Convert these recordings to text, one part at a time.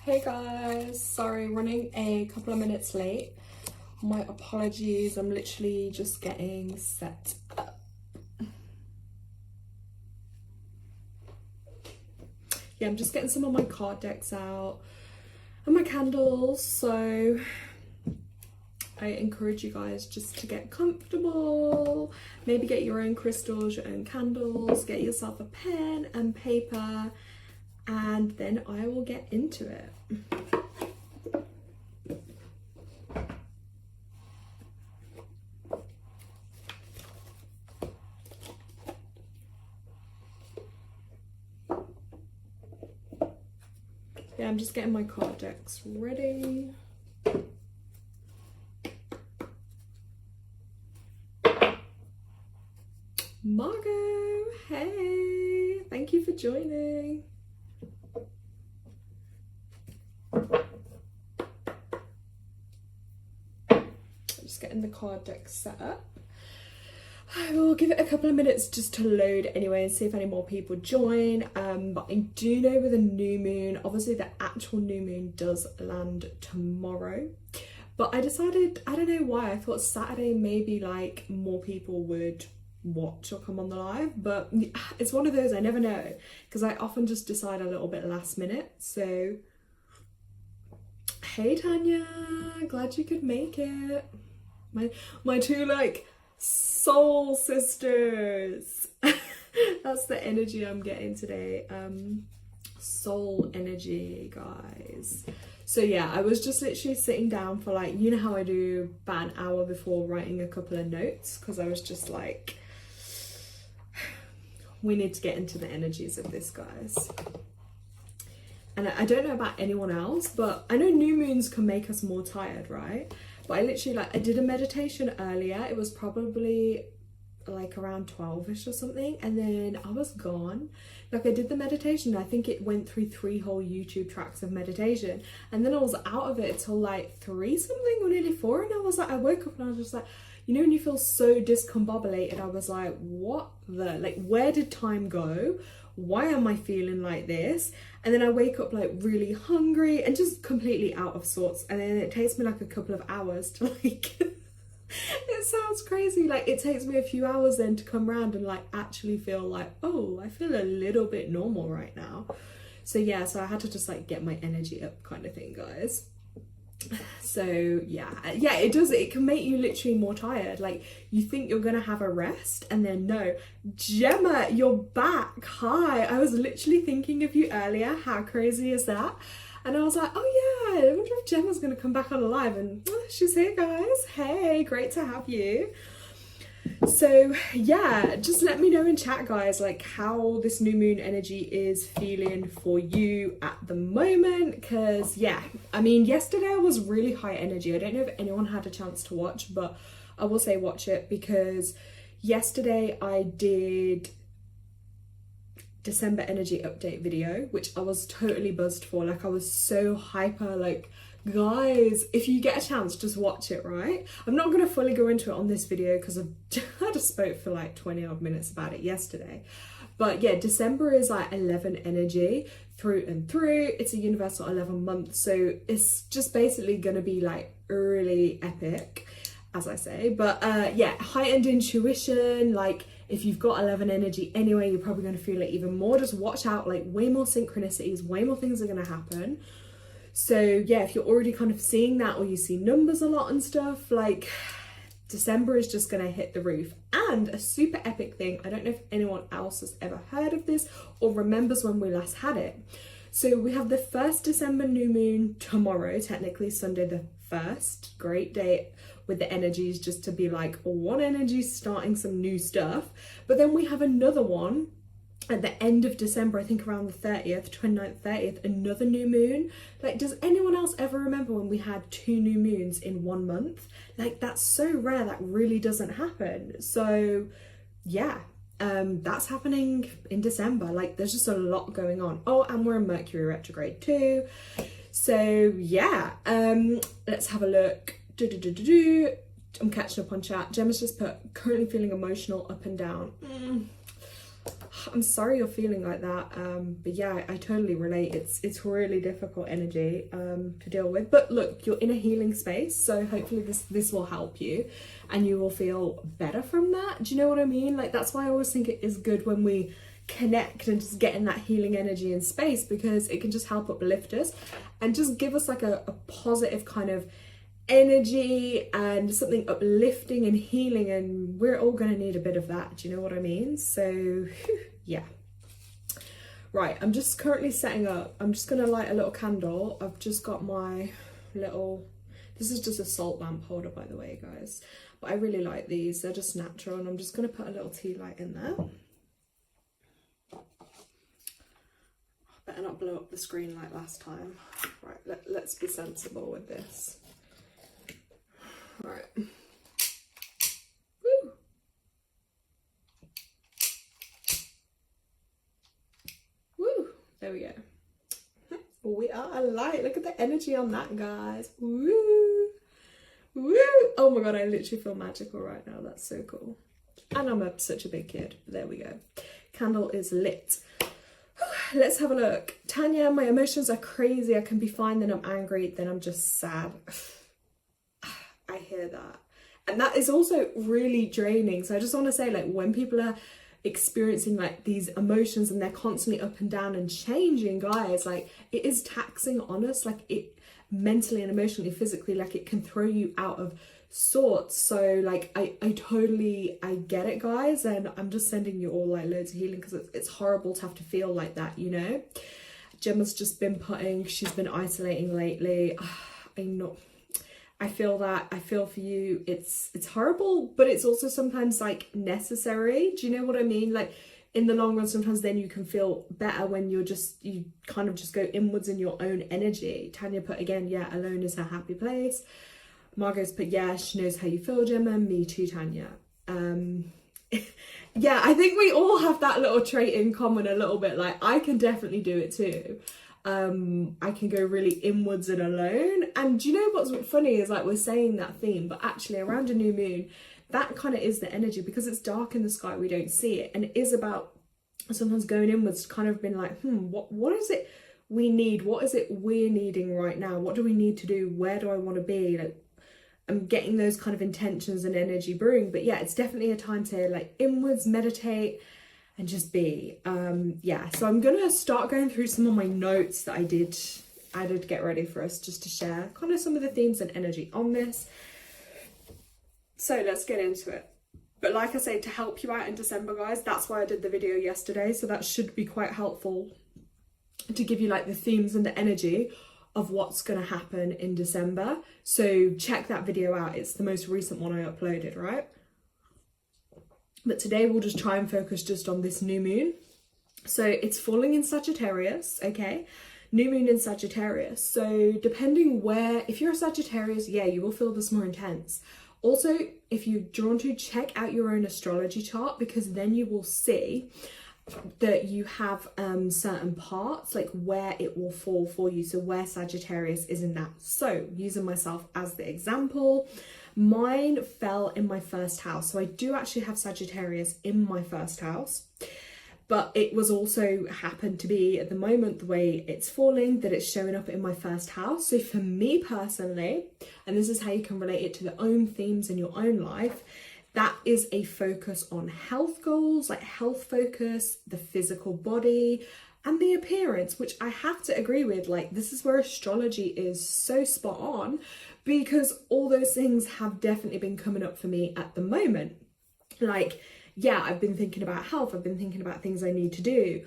Hey guys, sorry, running a couple of minutes late. My apologies, I'm literally just getting set up. Yeah, I'm just getting some of my card decks out and my candles, so I encourage you guys just to get comfortable, maybe get your own crystals, your own candles, get yourself a pen and paper, and then I will get into it. Yeah, I'm just getting my card decks ready. Margot, hey, thank you for joining. Just getting the card deck set up. I will give it a couple of minutes just to load anyway and see if any more people join. But I do know with a new moon, obviously the actual new moon does land tomorrow. But I decided, I don't know why, I thought Saturday maybe like more people would watch or come on the live, but it's one of those I never know because I often just decide a little bit last minute. So hey Tanya, glad you could make it. My two like soul sisters. That's the energy I'm getting today. Soul energy, guys. So yeah, I was just literally sitting down for like, you know how I do about an hour before writing a couple of notes, because I was just like, we need to get into the energies of this, guys. And I don't know about anyone else, but I know new moons can make us more tired, right? But I literally, like, I did a meditation earlier. It was probably like around 12ish or something, and then I was gone. Like, I did the meditation, I think it went through 3 whole YouTube tracks of meditation, and then I was out of it till like 3 something or nearly 4, and I was like, I woke up and I was just like, you know when you feel so discombobulated, I was like, what the, like, where did time go? Why am I feeling like this? And then I wake up like really hungry and just completely out of sorts, and then it takes me like a couple of hours to like it sounds crazy, like it takes me a few hours then to come around and like actually feel like, oh, I feel a little bit normal right now. So yeah, so I had to just like get my energy up kind of thing, guys. So yeah, it can make you literally more tired. Like, you think you're gonna have a rest, and then no. Gemma, you're back. Hi, I was literally thinking of you earlier. How crazy is that? And I was like, oh yeah, I wonder if Gemma's gonna come back on a live, and she's here, guys. Hey, great to have you. So yeah, just let me know in chat, guys, like how this new moon energy is feeling for you at the moment, because yeah, I mean, yesterday I was really high energy. I don't know if anyone had a chance to watch, but I will say watch it, because yesterday I did December energy update video, which I was totally buzzed for. Like, I was so hyper, like, guys, if you get a chance, just watch it, right? I'm not going to fully go into it on this video because I just spoke for like 20 odd minutes about it yesterday. But yeah, December is like 11 energy through and through. It's a universal 11 month, so it's just basically going to be like really epic, as I say. But yeah, heightened intuition, like if you've got 11 energy anyway, you're probably going to feel it even more. Just watch out, like way more synchronicities, way more things are going to happen. So yeah, if you're already kind of seeing that, or you see numbers a lot and stuff, like December is just gonna hit the roof. And a super epic thing, I don't know if anyone else has ever heard of this or remembers when we last had it. So we have the first December new moon tomorrow, technically Sunday the 1st, great day with the energies just to be like one energy starting some new stuff. But then we have another one at the end of December, I think around the 30th, 29th, 30th, another new moon. Like, does anyone else ever remember when we had 2 new moons in 1 month? Like, that's so rare, that really doesn't happen. So yeah, that's happening in December. Like, there's just a lot going on. Oh, and we're in Mercury retrograde too. So yeah, let's have a look. I'm catching up on chat. Gemma's just put, currently feeling emotional up and down. I'm sorry you're feeling like that. But yeah, I totally relate. It's really difficult energy to deal with. But look, you're in a healing space, so hopefully this will help you and you will feel better from that. Do you know what I mean? Like, that's why I always think it is good when we connect and just get in that healing energy and space, because it can just help uplift us and just give us like a positive kind of energy and something uplifting and healing, and we're all going to need a bit of that. Do you know what I mean? So yeah, right, I'm just currently setting up. I'm just going to light a little candle. I've just got my little, this is just a salt lamp holder, by the way, guys, but I really like these. They're just natural, and I'm just going to put a little tea light in there. Better not blow up the screen like last time. Right, let's be sensible with this. All right. Woo. Woo. There we go. We are alight. Look at the energy on that, guys. Woo. Woo. Oh my god, I literally feel magical right now. That's so cool. And I'm such a big kid. There we go. Candle is lit. Let's have a look. Tanya, my emotions are crazy. I can be fine, then I'm angry, then I'm just sad. I hear that. And that is also really draining. So I just want to say, like, when people are experiencing like these emotions and they're constantly up and down and changing, guys, like, it is taxing on us, like, it mentally and emotionally, physically, like, it can throw you out of sorts. So like I totally get it, guys, and I'm just sending you all like loads of healing, because it's horrible to have to feel like that, you know. Gemma's just been putting, she's been isolating lately. I feel that. I feel for you. It's horrible, but it's also sometimes like necessary. Do you know what I mean? Like, in the long run, sometimes then you can feel better when you kind of just go inwards in your own energy. Tanya put again, yeah, alone is her happy place. Margot's put, yeah, she knows how you feel, Gemma. Me too, Tanya. Yeah, I think we all have that little trait in common a little bit. Like, I can definitely do it too. I can go really inwards and alone. And do you know what's funny is, like, we're saying that theme, but actually around a new moon, that kind of is the energy, because it's dark in the sky, we don't see it. And it is about sometimes going inwards, kind of being like, what is it we need? What is it we're needing right now? What do we need to do? Where do I want to be? Like, I'm getting those kind of intentions and energy brewing. But yeah, it's definitely a time to like inwards, meditate, and just be. Yeah, so I'm gonna start going through some of my notes that I did get ready for us, just to share kind of some of the themes and energy on this. So let's get into it. But like I say, to help you out in December, guys, that's why I did the video yesterday. So that should be quite helpful to give you like the themes and the energy of what's going to happen in December. So check that video out. It's the most recent one I uploaded, right? But today we'll just try and focus just on this new moon. So it's falling in Sagittarius, okay? New moon in Sagittarius. So depending where, if you're a Sagittarius, yeah, you will feel this more intense. Also, if you're drawn to, check out your own astrology chart, because then you will see that you have certain parts, like where it will fall for you. So where Sagittarius is in that. So using myself as the example, mine fell in my first house. So I do actually have Sagittarius in my first house, but it was also happened to be at the moment, the way it's falling, that it's showing up in my first house. So for me personally, and this is how you can relate it to the own themes in your own life, that is a focus on health goals, like health focus, the physical body, and the appearance, which I have to agree with. Like, this is where astrology is so spot on, because all those things have definitely been coming up for me at the moment. Like, yeah, I've been thinking about health. I've been thinking about things I need to do.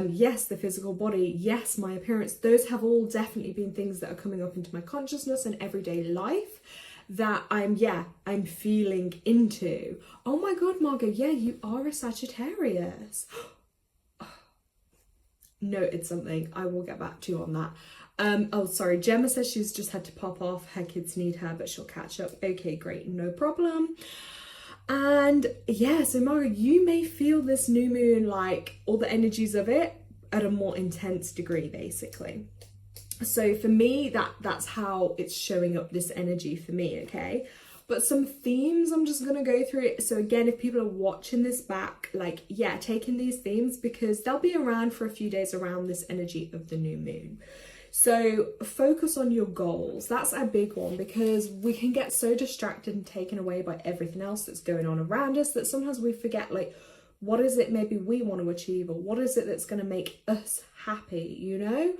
Yes, the physical body. Yes, my appearance. Those have all definitely been things that are coming up into my consciousness and everyday life that I'm feeling into. Oh my god, Margot, yeah, you are a Sagittarius. Noted something. I will get back to you on that. Oh, sorry, Gemma says she's just had to pop off. Her kids need her, but she'll catch up. Okay, great, no problem. And yeah, so Margot, you may feel this new moon, like all the energies of it at a more intense degree, basically. So for me, that's how it's showing up, this energy for me, okay? But some themes I'm just gonna go through it. So again, if people are watching this back, like, yeah, taking these themes because they'll be around for a few days around this energy of the new moon. So focus on your goals. That's a big one, because we can get so distracted and taken away by everything else that's going on around us that sometimes we forget, like, what is it maybe we want to achieve, or what is it that's going to make us happy, you know?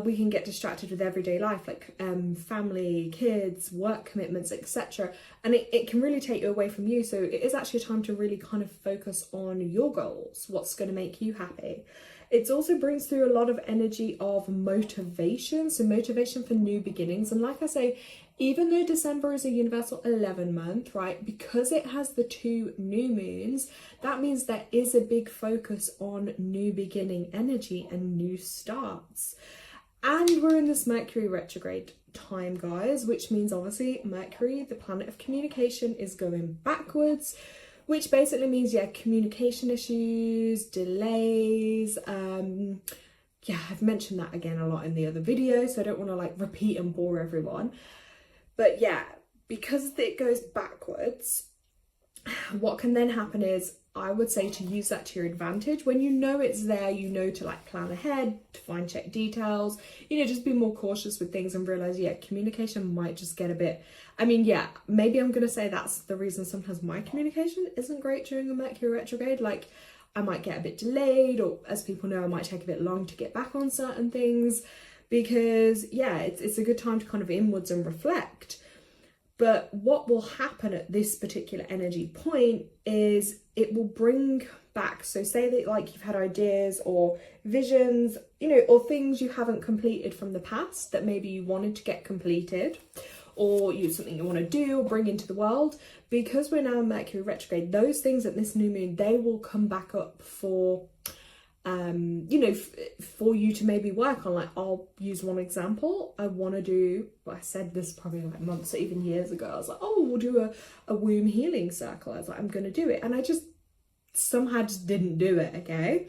We can get distracted with everyday life, like family, kids, work commitments, etc. And it can really take you away from you. So it is actually a time to really kind of focus on your goals, what's going to make you happy. It also brings through a lot of energy of motivation. So motivation for new beginnings. And like I say, even though December is a universal 11 month, right, because it has the 2 new moons, that means there is a big focus on new beginning energy and new starts. And we're in this Mercury retrograde time, guys, which means obviously Mercury, the planet of communication, is going backwards, which basically means, yeah, communication issues, delays. Yeah, I've mentioned that again a lot in the other video, so I don't want to like repeat and bore everyone. But yeah, because it goes backwards, what can then happen is, I would say to use that to your advantage. When you know it's there, you know to like plan ahead, to find check details, you know, just be more cautious with things and realize, yeah, communication might just get a bit, I mean, yeah, maybe I'm going to say that's the reason sometimes my communication isn't great during a Mercury retrograde. Like, I might get a bit delayed, or as people know, I might take a bit long to get back on certain things, because yeah, it's a good time to kind of inwards and reflect. But what will happen at this particular energy point is it will bring back, so say that like you've had ideas or visions, you know, or things you haven't completed from the past that maybe you wanted to get completed, or something you want to do or bring into the world. Because we're now in Mercury retrograde, those things at this new moon, they will come back up for you know, for you to maybe work on. Like, I'll use one example. I want to do, well, I said this probably like months or even years ago, I was like, oh, we'll do a womb healing circle. I was like, I'm going to do it. And I just somehow just didn't do it, okay?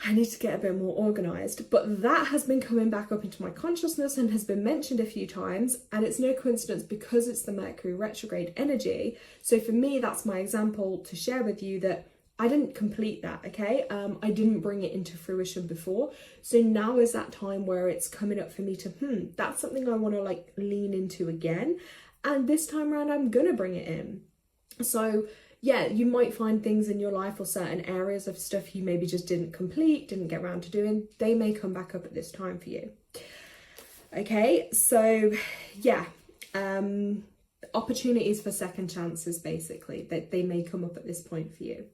I need to get a bit more organized. But that has been coming back up into my consciousness and has been mentioned a few times. And it's no coincidence, because it's the Mercury retrograde energy. So for me, that's my example to share with you, that I didn't complete that, okay? I didn't bring it into fruition before. So now is that time where it's coming up for me to, that's something I want to like lean into again. And this time around, I'm going to bring it in. So yeah, you might find things in your life or certain areas of stuff you maybe just didn't complete, didn't get around to doing. They may come back up at this time for you. Okay, so yeah, opportunities for second chances, basically, that they may come up at this point for you.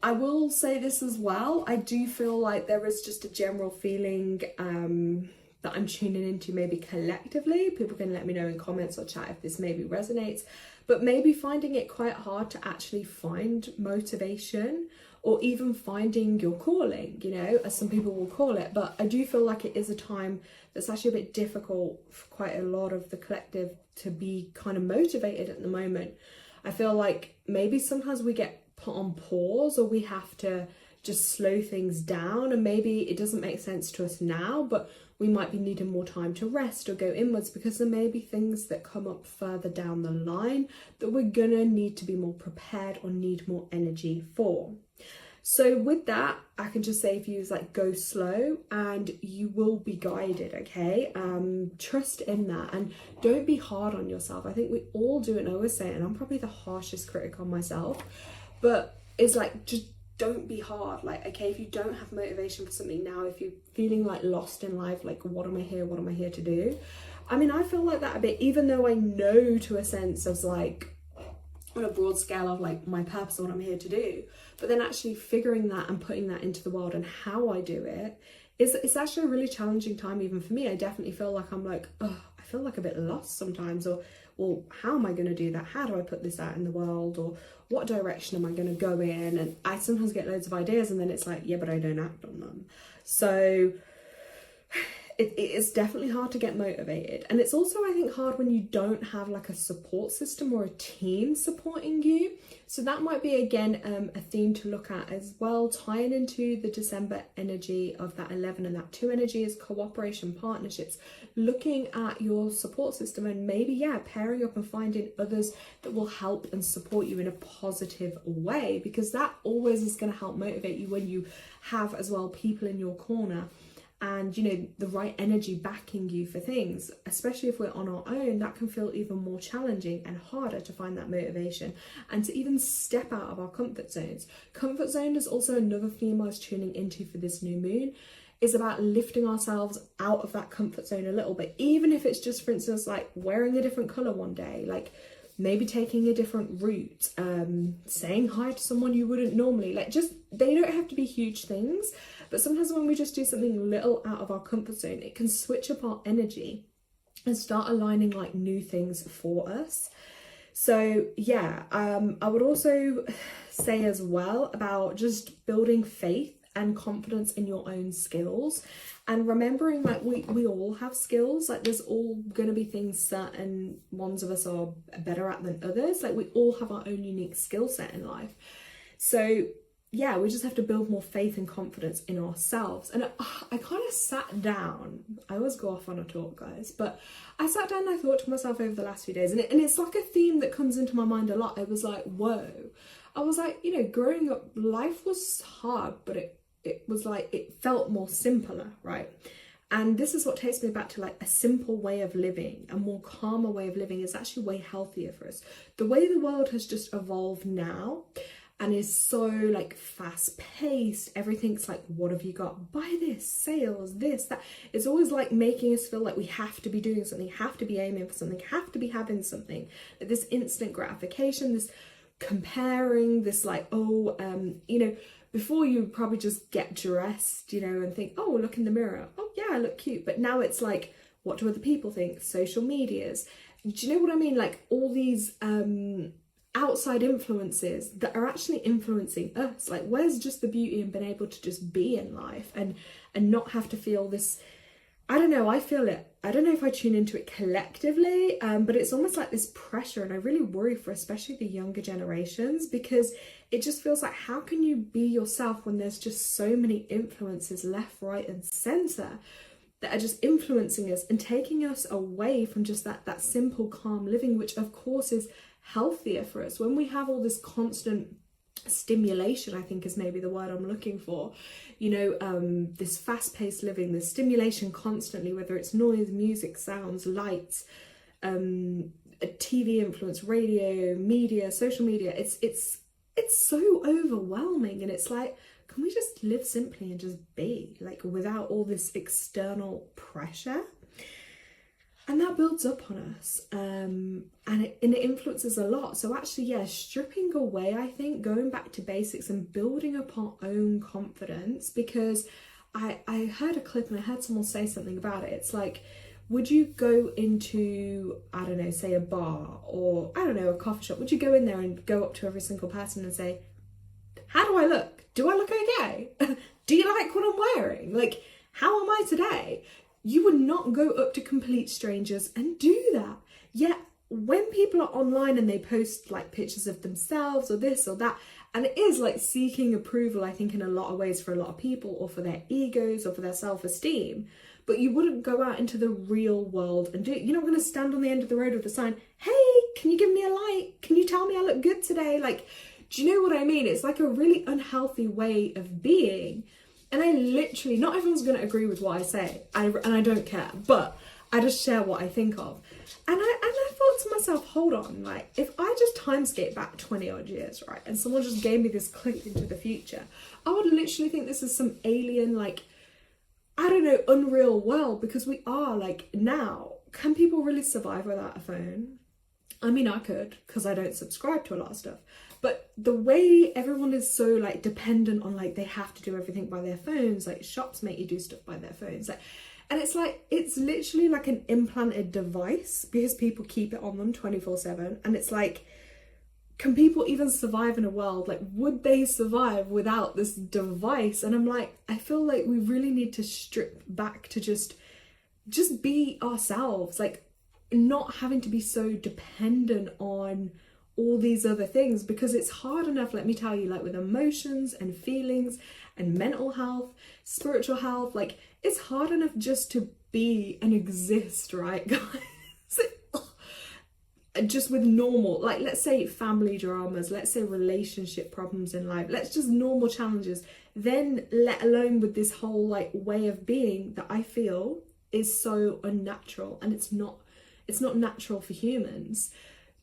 I will say this as well. I do feel like there is just a general feeling that I'm tuning into, maybe collectively. People can let me know in comments or chat if this maybe resonates, but maybe finding it quite hard to actually find motivation, or even finding your calling, you know, as some people will call it. But I do feel like it is a time that's actually a bit difficult for quite a lot of the collective to be kind of motivated at the moment. I feel like maybe sometimes we get put on pause, or we have to just slow things down, and maybe it doesn't make sense to us now, but we might be needing more time to rest or go inwards, because there may be things that come up further down the line that we're gonna need to be more prepared or need more energy for. So with that, I can just say for you is like, go slow and you will be guided, okay? Trust in that, and don't be hard on yourself. I think we all do it, and I always say it, and I'm probably the harshest critic on myself, but it's like, just don't be hard. Like, okay, if you don't have motivation for something now, if you're feeling like lost in life, like, what am I here to do? I mean, I feel like that a bit, even though I know to a sense of like, on a broad scale of like my purpose, what I'm here to do, but then actually figuring that and putting that into the world and how I do it it's actually a really challenging time even for me. I definitely feel like I'm like, oh, I feel like a bit lost sometimes, or well, how am I going to do that? How do I put this out in the world? Or what direction am I going to go in? And I sometimes get loads of ideas and then it's like, yeah, but I don't act on them. So it's definitely hard to get motivated, and it's also, I think, hard when you don't have like a support system or a team supporting you. So that might be again a theme to look at as well, tying into the December energy of that 11 and that 2 energy is cooperation, partnerships, looking at your support system and maybe pairing up and finding others that will help and support you in a positive way, because that always is going to help motivate you when you have as well people in your corner and, you know, the right energy backing you for things. Especially if we're on our own, that can feel even more challenging and harder to find that motivation and to even step out of our comfort zones. Comfort zone is also another theme I was tuning into for this new moon, is about lifting ourselves out of that comfort zone a little bit, even if it's just, for instance, like wearing a different color one day, like maybe taking a different route, saying hi to someone you wouldn't normally, like, just, they don't have to be huge things, but sometimes when we just do something little out of our comfort zone, it can switch up our energy and start aligning like new things for us. So I would also say as well about just building faith and confidence in your own skills, and remembering like we all have skills. Like, there's all going to be things certain ones of us are better at than others. Like, we all have our own unique skill set in life. So yeah, we just have to build more faith and confidence in ourselves. And I kind of sat down, I always go off on a talk, guys, but I sat down and I thought to myself over the last few days, and it's like a theme that comes into my mind a lot. I was like, whoa. I was like, you know, growing up, life was hard, but it was like, it felt more simpler, right? And this is what takes me back to like a simple way of living, a more calmer way of living is actually way healthier for us. The way the world has just evolved now and is so like fast paced, everything's like, what have you got? Buy this, sales, this, that. It's always like making us feel like we have to be doing something, have to be aiming for something, have to be having something. This instant gratification, this comparing, this like, you know, before you would probably just get dressed, you know, and think, oh, look in the mirror, oh yeah, I look cute. But now it's like, what do other people think? Social medias. Do you know what I mean? Like all these outside influences that are actually influencing us. Like, where's just the beauty in being able to just be in life and not have to feel this, I don't know, I feel it. I don't know if I tune into it collectively, but it's almost like this pressure, and I really worry for especially the younger generations, because it just feels like, how can you be yourself when there's just so many influences left, right and centre that are just influencing us and taking us away from just that simple, calm living, which of course is healthier for us. When we have all this constant stimulation, I think is maybe the word I'm looking for, you know, this fast-paced living, this stimulation constantly, whether it's noise, music, sounds, lights, TV influence, radio, media, social media, it's so overwhelming. And it's like, can we just live simply and just be, like, without all this external pressure? And that builds up on us, and it influences a lot. So actually, yeah, stripping away, I think, going back to basics and building up our own confidence, because I heard a clip and I heard someone say something about it. It's like, would you go into, I don't know, say a bar or, I don't know, a coffee shop? Would you go in there and go up to every single person and say, how do I look? Do I look okay? Do you like what I'm wearing? Like, how am I today? You would not go up to complete strangers and do that. Yet when people are online and they post like pictures of themselves or this or that, and it is like seeking approval, I think, in a lot of ways for a lot of people, or for their egos or for their self-esteem, but you wouldn't go out into the real world and do it. You're not going to stand on the end of the road with a sign, hey, can you give me a like? Can you tell me I look good today? Like, do you know what I mean? It's like a really unhealthy way of being. And I literally, not everyone's going to agree with what I say, and I don't care, but I just share what I think of. And I thought to myself, hold on, like, if I just timescape back 20 odd years, right, and someone just gave me this clip into the future, I would literally think this is some alien, like, I don't know, unreal world, because we are, like, now, can people really survive without a phone? I mean, I could, because I don't subscribe to a lot of stuff. But the way everyone is so like dependent on, like, they have to do everything by their phones, like shops make you do stuff by their phones, like, and it's like, it's literally like an implanted device because people keep it on them 24/7. And it's like, can people even survive in a world, like, would they survive without this device? And I'm like, I feel like we really need to strip back to just just be ourselves, like not having to be so dependent on all these other things, because it's hard enough, let me tell you, like with emotions and feelings and mental health, spiritual health, like it's hard enough just to be and exist, right, guys? Just with normal, like let's say family dramas, let's say relationship problems in life, let's just normal challenges, then let alone with this whole like way of being that I feel is so unnatural, and it's not natural for humans.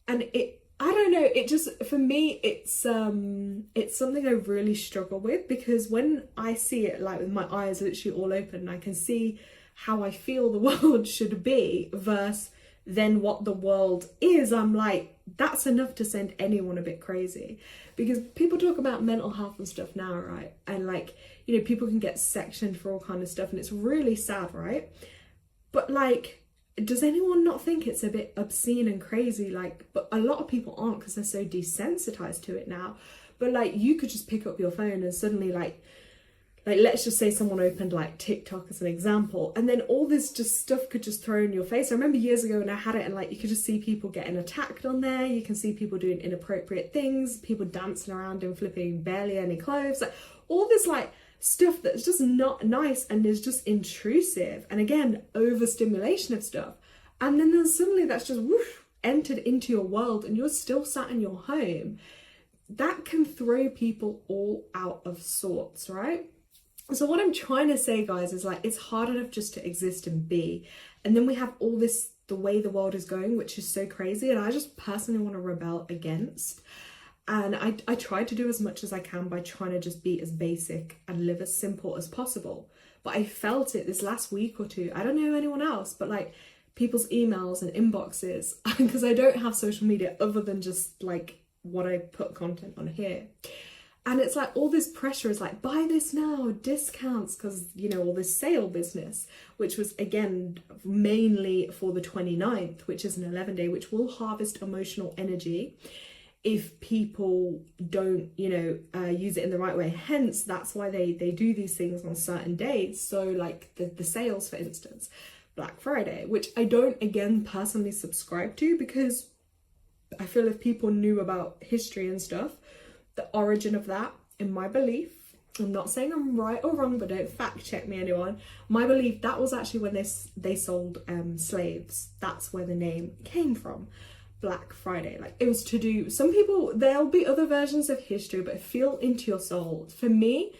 And I don't know, it just, for me, it's something I really struggle with, because when I see it like with my eyes literally all open and I can see how I feel the world should be versus then what the world is, I'm like, that's enough to send anyone a bit crazy. Because people talk about mental health and stuff now, right? And like, you know, people can get sectioned for all kind of stuff, and it's really sad, right? But like, does anyone not think it's a bit obscene and crazy? Like, but a lot of people aren't, because they're so desensitized to it now. But like, you could just pick up your phone and suddenly like let's just say someone opened like TikTok as an example, and then all this just stuff could just throw in your face. I remember years ago when I had it, and like you could just see people getting attacked on there. You can see people doing inappropriate things, people dancing around and flipping barely any clothes, like all this like stuff that's just not nice and is just intrusive, and again, overstimulation of stuff. And then suddenly that's just whoosh, entered into your world, and you're still sat in your home. That can throw people all out of sorts, right? So what I'm trying to say, guys, is like, it's hard enough just to exist and be, and then we have all this, the way the world is going, which is so crazy, and I just personally want to rebel against. And I try to do as much as I can by trying to just be as basic and live as simple as possible. But I felt it this last week or two. I don't know anyone else, but like people's emails and inboxes, because I don't have social media other than just like what I put content on here. And it's like all this pressure is like, buy this now, discounts, because, you know, all this sale business, which was, again, mainly for the 29th, which is an 11-day, which will harvest emotional energy if people don't, you know, use it in the right way. Hence, that's why they do these things on certain days. So like the sales, for instance, Black Friday, which I don't, again, personally subscribe to, because I feel if people knew about history and stuff, the origin of that, in my belief, I'm not saying I'm right or wrong, but don't fact check me, anyone. My belief, that was actually when they sold slaves. That's where the name came from, Black Friday. Like, it was to do, some people, there'll be other versions of history, but feel into your soul. For me,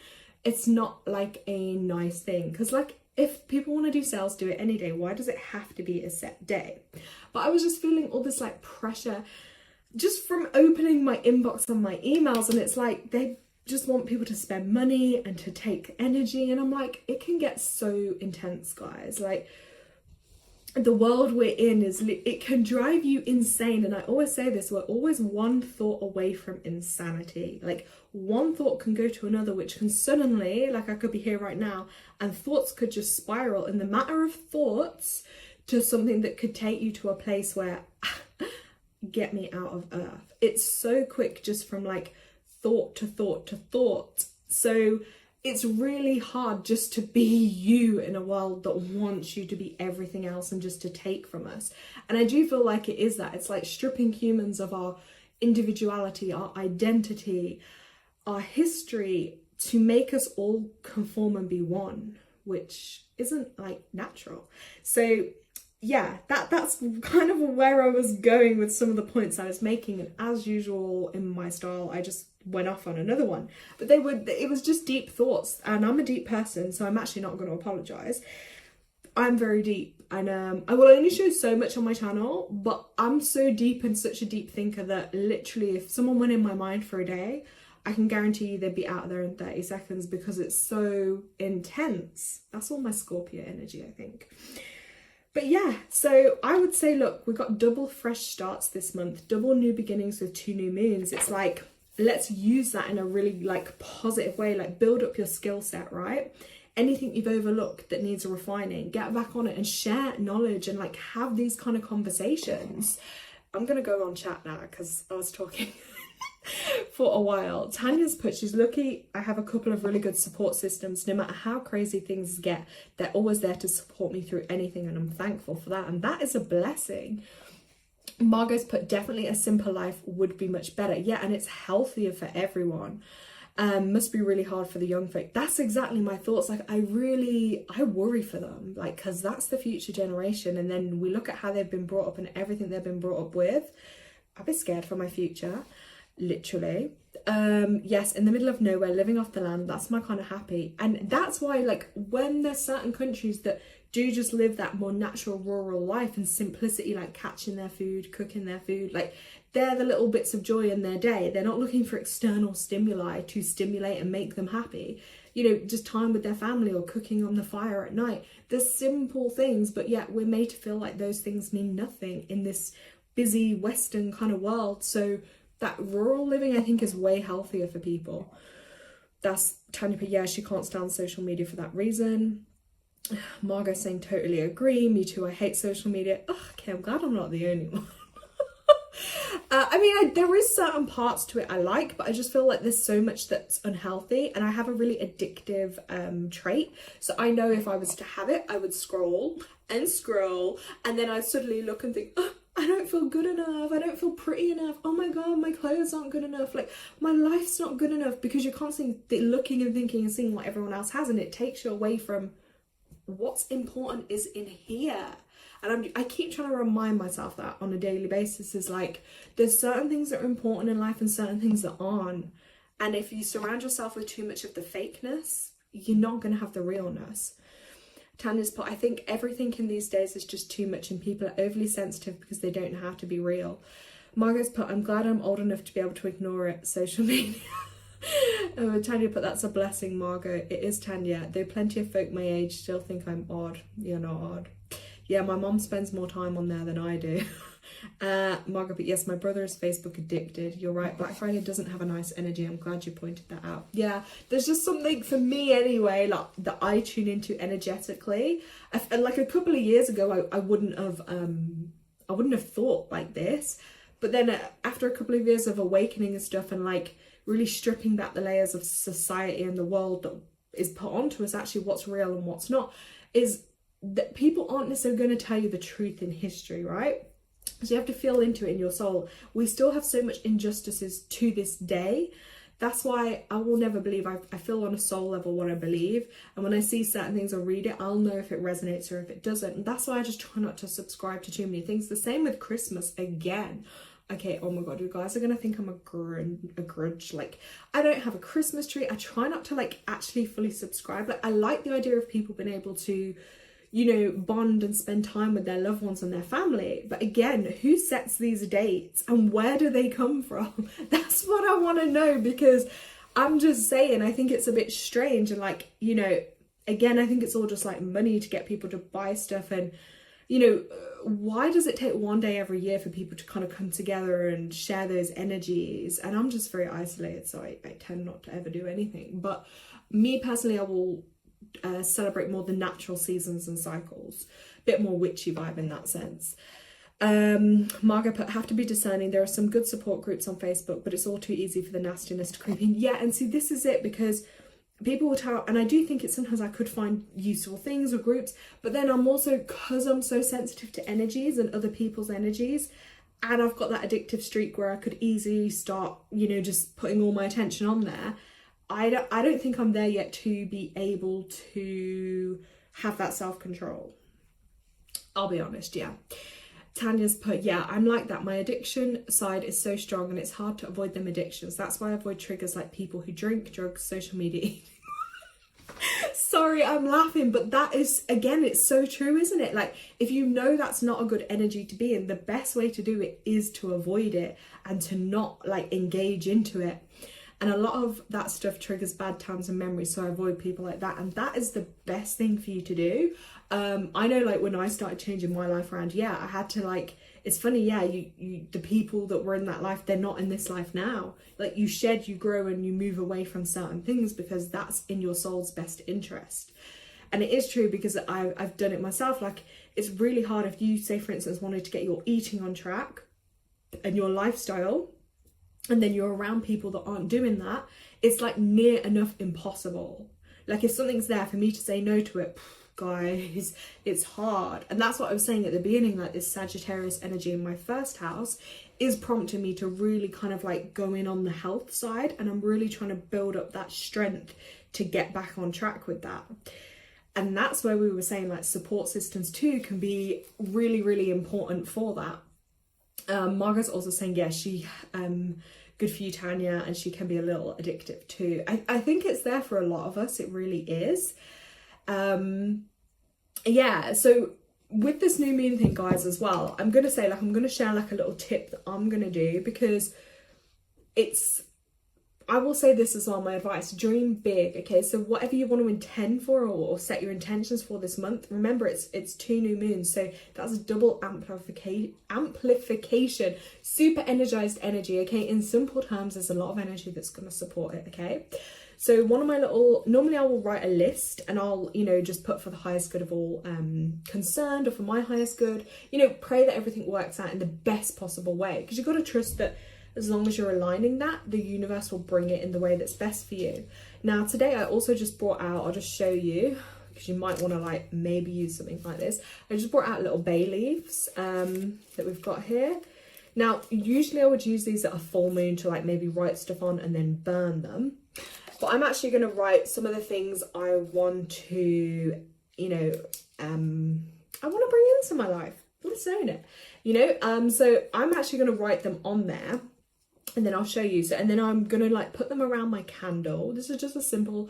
it's not like a nice thing, because like, if people want to do sales, do it any day. Why does it have to be a set day? But I was just feeling all this like pressure just from opening my inbox on my emails, and it's like they just want people to spend money and to take energy, and I'm like, it can get so intense, guys. Like, the world we're in is, it can drive you insane. And I always say this, we're always one thought away from insanity. Like, one thought can go to another, which can suddenly, like I could be here right now, and thoughts could just spiral in the matter of thoughts to something that could take you to a place where get me out of earth. It's so quick, just from like thought to thought to thought. So it's really hard just to be you in a world that wants you to be everything else and just to take from us. And I do feel like it is that. It's like stripping humans of our individuality, our identity, our history, to make us all conform and be one, which isn't like natural. So yeah, that's kind of where I was going with some of the points I was making, and as usual in my style, I just went off on another one. But it was just deep thoughts, and I'm a deep person, so I'm actually not going to apologise. I'm very deep, and I will only show so much on my channel, but I'm so deep and such a deep thinker that literally if someone went in my mind for a day, I can guarantee you they'd be out there in 30 seconds, because it's so intense. That's all my Scorpio energy, I think. But yeah, so I would say, look, we've got double fresh starts this month, double new beginnings with 2 new moons. It's like, let's use that in a really like positive way, like build up your skill set, right? Anything you've overlooked that needs refining, get back on it and share knowledge and like have these kind of conversations. I'm going to go on chat now because I was talking for a while. Tanya's put, she's lucky I have a couple of really good support systems. No matter how crazy things get, they're always there to support me through anything, and I'm thankful for that. And that is a blessing. Margot's put, definitely a simple life would be much better. Yeah, and it's healthier for everyone. Must be really hard for the young folk. That's exactly my thoughts. Like, I worry for them, like, because that's the future generation. And then we look at how they've been brought up and everything they've been brought up with. I'd be scared for my future, literally. Yes, in the middle of nowhere, living off the land, that's my kind of happy. And that's why, like, when there's certain countries that do just live that more natural rural life and simplicity, like catching their food, cooking their food, like, they're the little bits of joy in their day. They're not looking for external stimuli to stimulate and make them happy. You know, just time with their family or cooking on the fire at night. There's simple things, but yet we're made to feel like those things mean nothing in this busy Western kind of world. So that rural living, I think, is way healthier for people. That's Tanya, but yeah, she can't stand social media for that reason. Margot saying, totally agree. Me too, I hate social media. Ugh, okay, I'm glad I'm not the only one. I mean, there is certain parts to it I like, but I just feel like there's so much that's unhealthy, and I have a really addictive trait. So I know if I was to have it, I would scroll, and then I'd suddenly look and think, oh, I don't feel good enough, I don't feel pretty enough, oh my god, my clothes aren't good enough, like, my life's not good enough, because you're constantly looking and thinking and seeing what everyone else has, and it takes you away from what's important is in here. And I keep trying to remind myself that on a daily basis, is like, there's certain things that are important in life and certain things that aren't. And if you surround yourself with too much of the fakeness, you're not going to have the realness. Tanya's put, I think everything in these days is just too much and people are overly sensitive because they don't know how to be real. Margot's put, I'm glad I'm old enough to be able to ignore it, social media. Tanya put, that's a blessing, Margot. It is, Tanya. Though plenty of folk my age still think I'm odd. You're not odd. Yeah, my mom spends more time on there than I do. Margaret, but yes, my brother is Facebook addicted. You're right, Black Friday doesn't have a nice energy. I'm glad you pointed that out. Yeah, there's just something for me anyway, like, that I tune into energetically. Like a couple of years ago, I wouldn't have thought like this. But then after a couple of years of awakening and stuff, and like really stripping back the layers of society and the world that is put onto us, actually what's real and what's not, is that people aren't necessarily going to tell you the truth in history, right? So you have to feel into it in your soul. We still have so much injustices to this day. That's why I will never believe. I feel on a soul level what I believe. And when I see certain things or read it, I'll know if it resonates or if it doesn't. And that's why I just try not to subscribe to too many things. The same with Christmas again. Okay, oh my god, you guys are gonna think I'm a grudge. Like, I don't have a Christmas tree. I try not to like actually fully subscribe. Like, I like the idea of people being able to, you know, bond and spend time with their loved ones and their family. But again, who sets these dates and where do they come from? That's what I want to know, because I'm just saying, I think it's a bit strange. And like, you know, again, I think it's all just like money to get people to buy stuff. And, you know, why does it take one day every year for people to kind of come together and share those energies? And I'm just very isolated, so I tend not to ever do anything. But me personally, I will celebrate more the natural seasons and cycles. Bit more witchy vibe in that sense. Margaret put, have to be discerning. There are some good support groups on Facebook, but it's all too easy for the nastiness to creep in. Yeah, and see, this is it, because people will tell, and I do think it's sometimes I could find useful things or groups, but then I'm also, because I'm so sensitive to energies and other people's energies, and I've got that addictive streak where I could easily start, you know, just putting all my attention on there. I don't think I'm there yet to be able to have that self-control. I'll be honest, yeah. Tanya's put, yeah, I'm like that. My addiction side is so strong and it's hard to avoid them addictions. That's why I avoid triggers like people who drink, drugs, social media. Sorry, I'm laughing, but that is, again, it's so true, isn't it? Like, if you know that's not a good energy to be in, the best way to do it is to avoid it and to not like engage into it. And a lot of that stuff triggers bad times and memories, so I avoid people like that. And that is the best thing for you to do. I know, like, when I started changing my life around, yeah, I had to, like, it's funny, yeah, you the people that were in that life, they're not in this life now. Like, you shed, you grow, and you move away from certain things because that's in your soul's best interest. And it is true, because I've done it myself. Like, it's really hard if you, say, for instance, wanted to get your eating on track and your lifestyle, and then you're around people that aren't doing that, it's like near enough impossible. Like if something's there, for me to say no to it, guys, it's hard. And that's what I was saying at the beginning, like this Sagittarius energy in my first house is prompting me to really kind of like go in on the health side, and I'm really trying to build up that strength to get back on track with that. And that's where we were saying like support systems too can be really, really important for that. Margaret's also saying, yeah, she good for you, Tanya, and she can be a little addictive too. I think it's there for a lot of us, it really is. Yeah, so with this new moon thing, guys, as well, I'm gonna say, like, I'm gonna share like a little tip that I'm gonna do, because I will say this as well, my advice, dream big, okay? So whatever you want to intend for or set your intentions for this month, remember it's 2 new moons, so that's double amplification, super energized energy, okay? In simple terms, there's a lot of energy that's going to support it, okay? So one of my normally I will write a list, and I'll, you know, just put for the highest good of all concerned, or for my highest good, you know, pray that everything works out in the best possible way, because you've got to trust that as long as you're aligning that, the universe will bring it in the way that's best for you. Now, today I also just brought out, I'll just show you, because you might want to like maybe use something like this. I just brought out little bay leaves that we've got here. Now, usually I would use these at a full moon to like maybe write stuff on and then burn them. But I'm actually going to write some of the things I want to, you know, I want to bring into my life. Let's own it, you know. So I'm actually going to write them on there, and then I'll show you. So, and then I'm going to like put them around my candle. This is just a simple,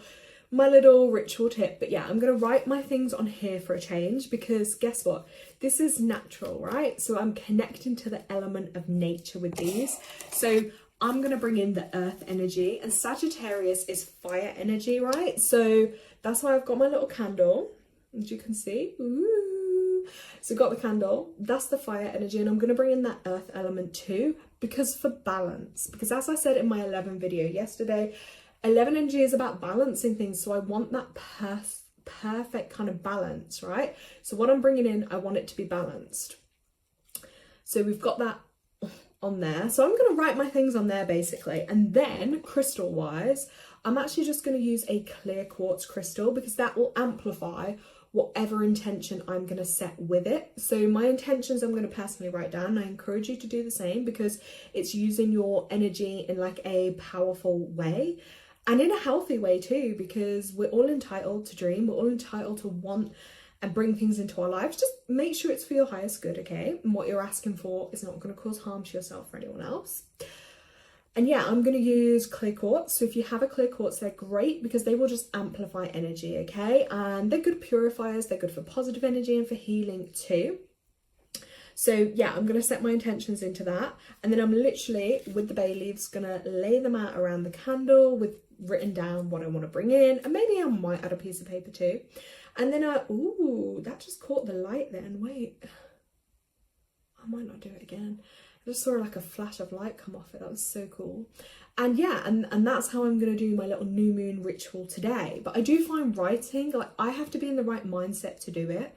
my little ritual tip. But yeah, I'm going to write my things on here for a change, because guess what? This is natural, right? So I'm connecting to the element of nature with these. So I'm going to bring in the earth energy, and Sagittarius is fire energy, right? So that's why I've got my little candle, as you can see. Ooh. So got the candle, that's the fire energy, and I'm going to bring in that earth element too, because for balance, because as I said in my 11 video yesterday, 11 energy is about balancing things. So I want that perfect kind of balance, right? So what I'm bringing in, I want it to be balanced. So we've got that on there. So I'm going to write my things on there basically. And then crystal wise, I'm actually just going to use a clear quartz crystal, because that will amplify whatever intention I'm going to set with it. So my intentions I'm going to personally write down. I encourage you to do the same, because it's using your energy in like a powerful way, and in a healthy way too, because we're all entitled to dream, we're all entitled to want and bring things into our lives. Just make sure it's for your highest good, okay? And what you're asking for is not going to cause harm to yourself or anyone else. And yeah, I'm going to use clear quartz. So if you have a clear quartz, they're great, because they will just amplify energy, okay? And they're good purifiers. They're good for positive energy and for healing too. So yeah, I'm going to set my intentions into that. And then I'm literally, with the bay leaves, going to lay them out around the candle with written down what I want to bring in. And maybe I might add a piece of paper too. And then ooh, that just caught the light then. Wait, I might not do it again. I just saw like a flash of light come off it. That was so cool. And yeah, and that's how I'm going to do my little new moon ritual today. But I do find writing, like, I have to be in the right mindset to do it.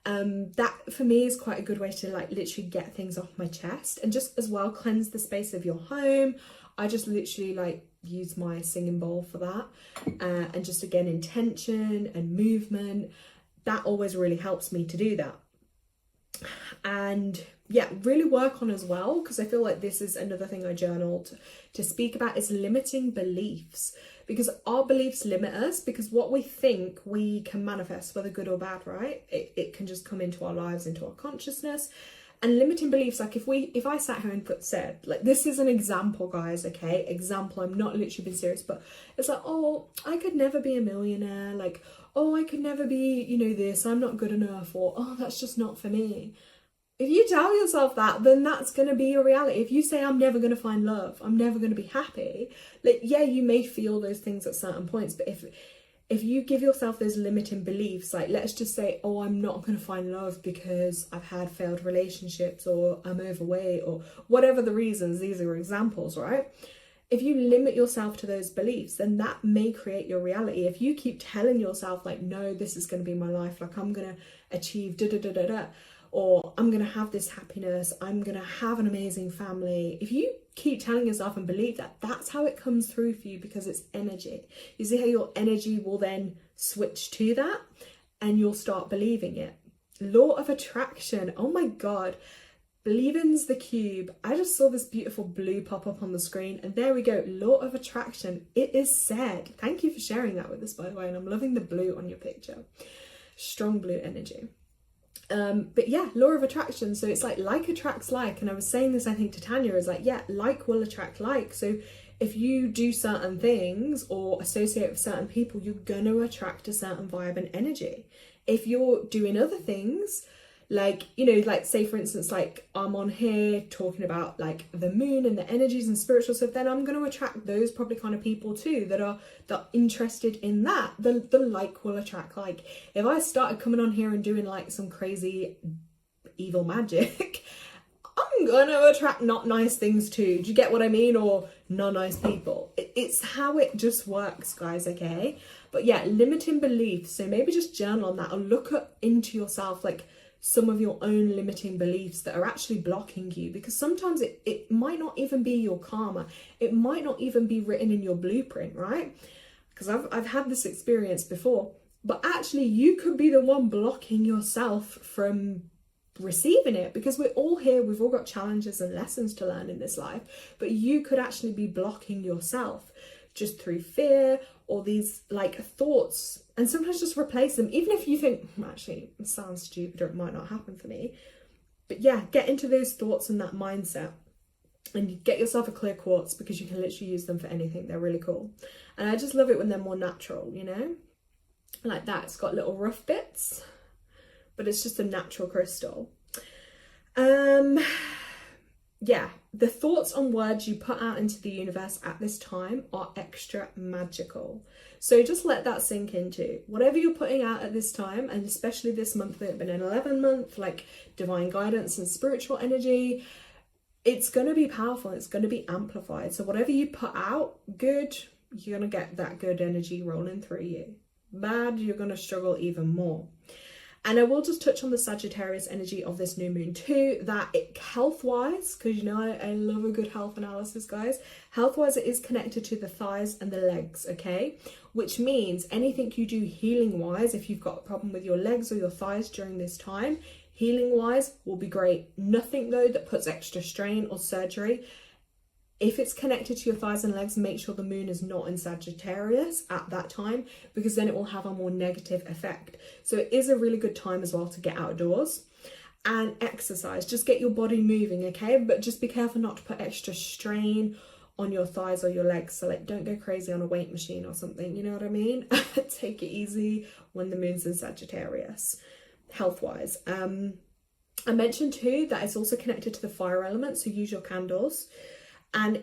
That for me is quite a good way to like literally get things off my chest, and just as well cleanse the space of your home. I just literally like use my singing bowl for that, and just again intention and movement, that always really helps me to do that. And yeah, really work on as well, because I feel like this is another thing I journaled to speak about, is limiting beliefs, because our beliefs limit us, because what we think we can manifest, whether good or bad, right? It can just come into our lives, into our consciousness. And limiting beliefs, like if I sat here and said, like, this is an example, guys, okay? Example, I'm not literally being serious, but it's like, oh, I could never be a millionaire. Like, oh, I could never be, you know, this, I'm not good enough, or, oh, that's just not for me. If you tell yourself that, then that's going to be your reality. If you say, I'm never going to find love, I'm never going to be happy, like, yeah, you may feel those things at certain points, but if you give yourself those limiting beliefs, like, let's just say, oh, I'm not going to find love because I've had failed relationships, or I'm overweight, or whatever the reasons, these are examples, right? If you limit yourself to those beliefs, then that may create your reality. If you keep telling yourself like, no, this is going to be my life, like I'm going to achieve da-da-da-da-da, or I'm going to have this happiness, I'm going to have an amazing family. If you keep telling yourself and believe that, that's how it comes through for you, because it's energy. You see how your energy will then switch to that and you'll start believing it. Law of attraction. Oh my God. Believing's the cube. I just saw this beautiful blue pop up on the screen, and there we go. Law of attraction. It is said. Thank you for sharing that with us, by the way. And I'm loving the blue on your picture. Strong blue energy. But yeah, law of attraction. So it's like attracts like. And I was saying this, I think, to Tanya, is like, yeah, like will attract like. So if you do certain things or associate with certain people, you're going to attract a certain vibe and energy. If you're doing other things, like, you know, like say for instance, like I'm on here talking about like the moon and the energies and spiritual stuff, then I'm going to attract those probably kind of people too that are interested in that. The like will attract like. If I started coming on here and doing like some crazy evil magic, I'm gonna attract not nice things too. Do you get what I mean? Or not nice people. It's how it just works, guys, okay? But yeah, limiting beliefs. So maybe just journal on that, or look into yourself, like some of your own limiting beliefs that are actually blocking you, because sometimes it might not even be your karma. It might not even be written in your blueprint, right? Because I've had this experience before, but actually you could be the one blocking yourself from receiving it, because we're all here, we've all got challenges and lessons to learn in this life, but you could actually be blocking yourself just through fear or these like thoughts. And sometimes just replace them, even if you think, actually it sounds stupid or it might not happen for me. But yeah, get into those thoughts and that mindset, and get yourself a clear quartz, because you can literally use them for anything. They're really cool, and I just love it when they're more natural, you know, like that. It's got little rough bits, but it's just a natural crystal. Yeah, the thoughts and words you put out into the universe at this time are extra magical. So just let that sink into whatever you're putting out at this time, and especially this month, that been an 11 month, like divine guidance and spiritual energy. It's going to be powerful. It's going to be amplified. So whatever you put out, good, you're going to get that good energy rolling through you. Bad, you're going to struggle even more. And I will just touch on the Sagittarius energy of this new moon too, that health-wise, because you know I love a good health analysis, guys. Health-wise, it is connected to the thighs and the legs, okay? Which means anything you do healing-wise, if you've got a problem with your legs or your thighs during this time, healing-wise will be great. Nothing though that puts extra strain or surgery. If it's connected to your thighs and legs, make sure the moon is not in Sagittarius at that time, because then it will have a more negative effect. So it is a really good time as well to get outdoors and exercise. Just get your body moving, okay? But just be careful not to put extra strain on your thighs or your legs. So like, don't go crazy on a weight machine or something, you know what I mean? Take it easy when the moon's in Sagittarius, health-wise. I mentioned too that it's also connected to the fire element, so use your candles. And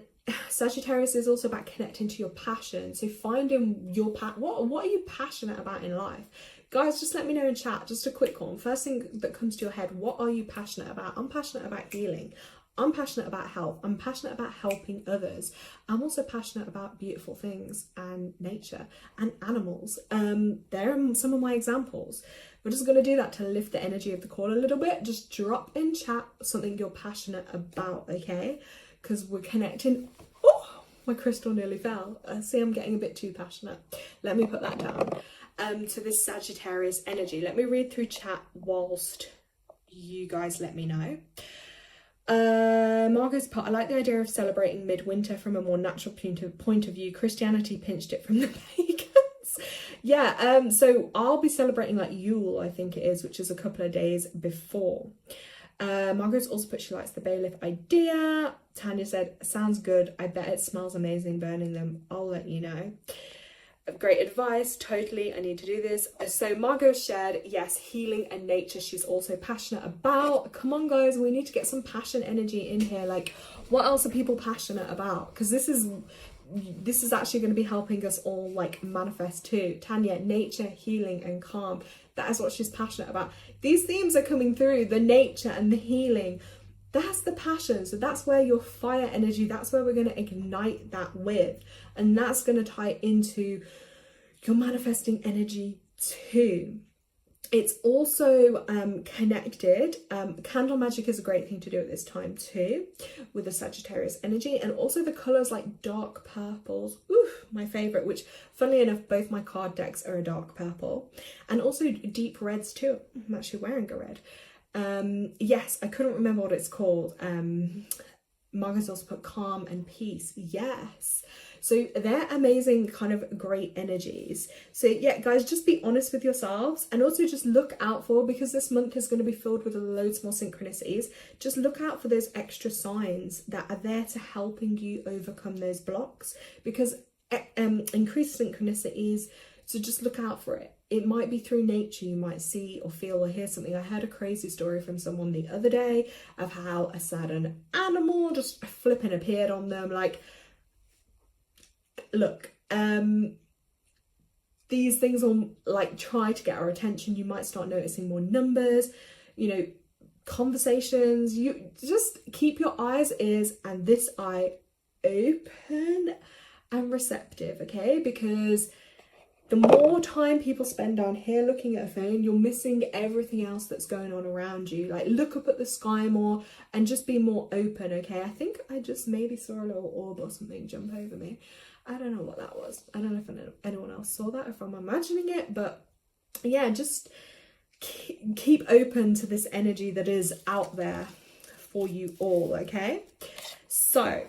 Sagittarius is also about connecting to your passion. So finding your what are you passionate about in life? Guys, just let me know in chat, just a quick one. First thing that comes to your head, what are you passionate about? I'm passionate about healing. I'm passionate about health. I'm passionate about helping others. I'm also passionate about beautiful things and nature and animals. There are some of my examples. We're just going to do that to lift the energy of the call a little bit. Just drop in chat something you're passionate about, okay? Because we're connecting. Oh, my crystal nearly fell. See, I'm getting a bit too passionate. Let me put that down. To this Sagittarius energy. Let me read through chat whilst you guys let me know. Margot's part. I like the idea of celebrating midwinter from a more natural point of view. Christianity pinched it from the pagans. Yeah, so I'll be celebrating like Yule, I think it is, which is a couple of days before. Margot's also put she likes the bailiff idea. Tanya said, sounds good. I bet it smells amazing burning them. I'll let you know. Great advice. Totally. I need to do this. So Margot shared, yes, healing and nature she's also passionate about. Come on, guys. We need to get some passion energy in here. Like, what else are people passionate about? Because this is actually going to be helping us all like manifest too. Tanya, nature, healing and calm. That is what she's passionate about. These themes are coming through, the nature and the healing. That's the passion. So that's where your fire energy, that's where we're going to ignite that with. And that's going to tie into your manifesting energy too. It's also connected. Candle magic is a great thing to do at this time too, with the Sagittarius energy, and also the colours like dark purples. Oof, my favourite, which funnily enough, both my card decks are a dark purple, and also deep reds too. I'm actually wearing a red. Yes, I couldn't remember what it's called. Margaret's also put calm and peace. Yes. So they're amazing, kind of great energies. So yeah, guys, just be honest with yourselves, and also just look out for, because this month is going to be filled with loads more synchronicities, just look out for those extra signs that are there to helping you overcome those blocks, because increased synchronicities, so just look out for it. It might be through nature, you might see or feel or hear something. I heard a crazy story from someone the other day of how a certain animal just flipping appeared on them. Like, look, these things will like try to get our attention. You might start noticing more numbers, you know, conversations. You just keep your eyes, ears, and this eye open and receptive, okay? Because the more time people spend down here looking at a phone, you're missing everything else that's going on around you. Like, look up at the sky more and just be more open, okay? I think I just maybe saw a little orb or something jump over me. I don't know what that was. I don't know if anyone else saw that, if I'm imagining it, but yeah, just keep open to this energy that is out there for you all, okay? So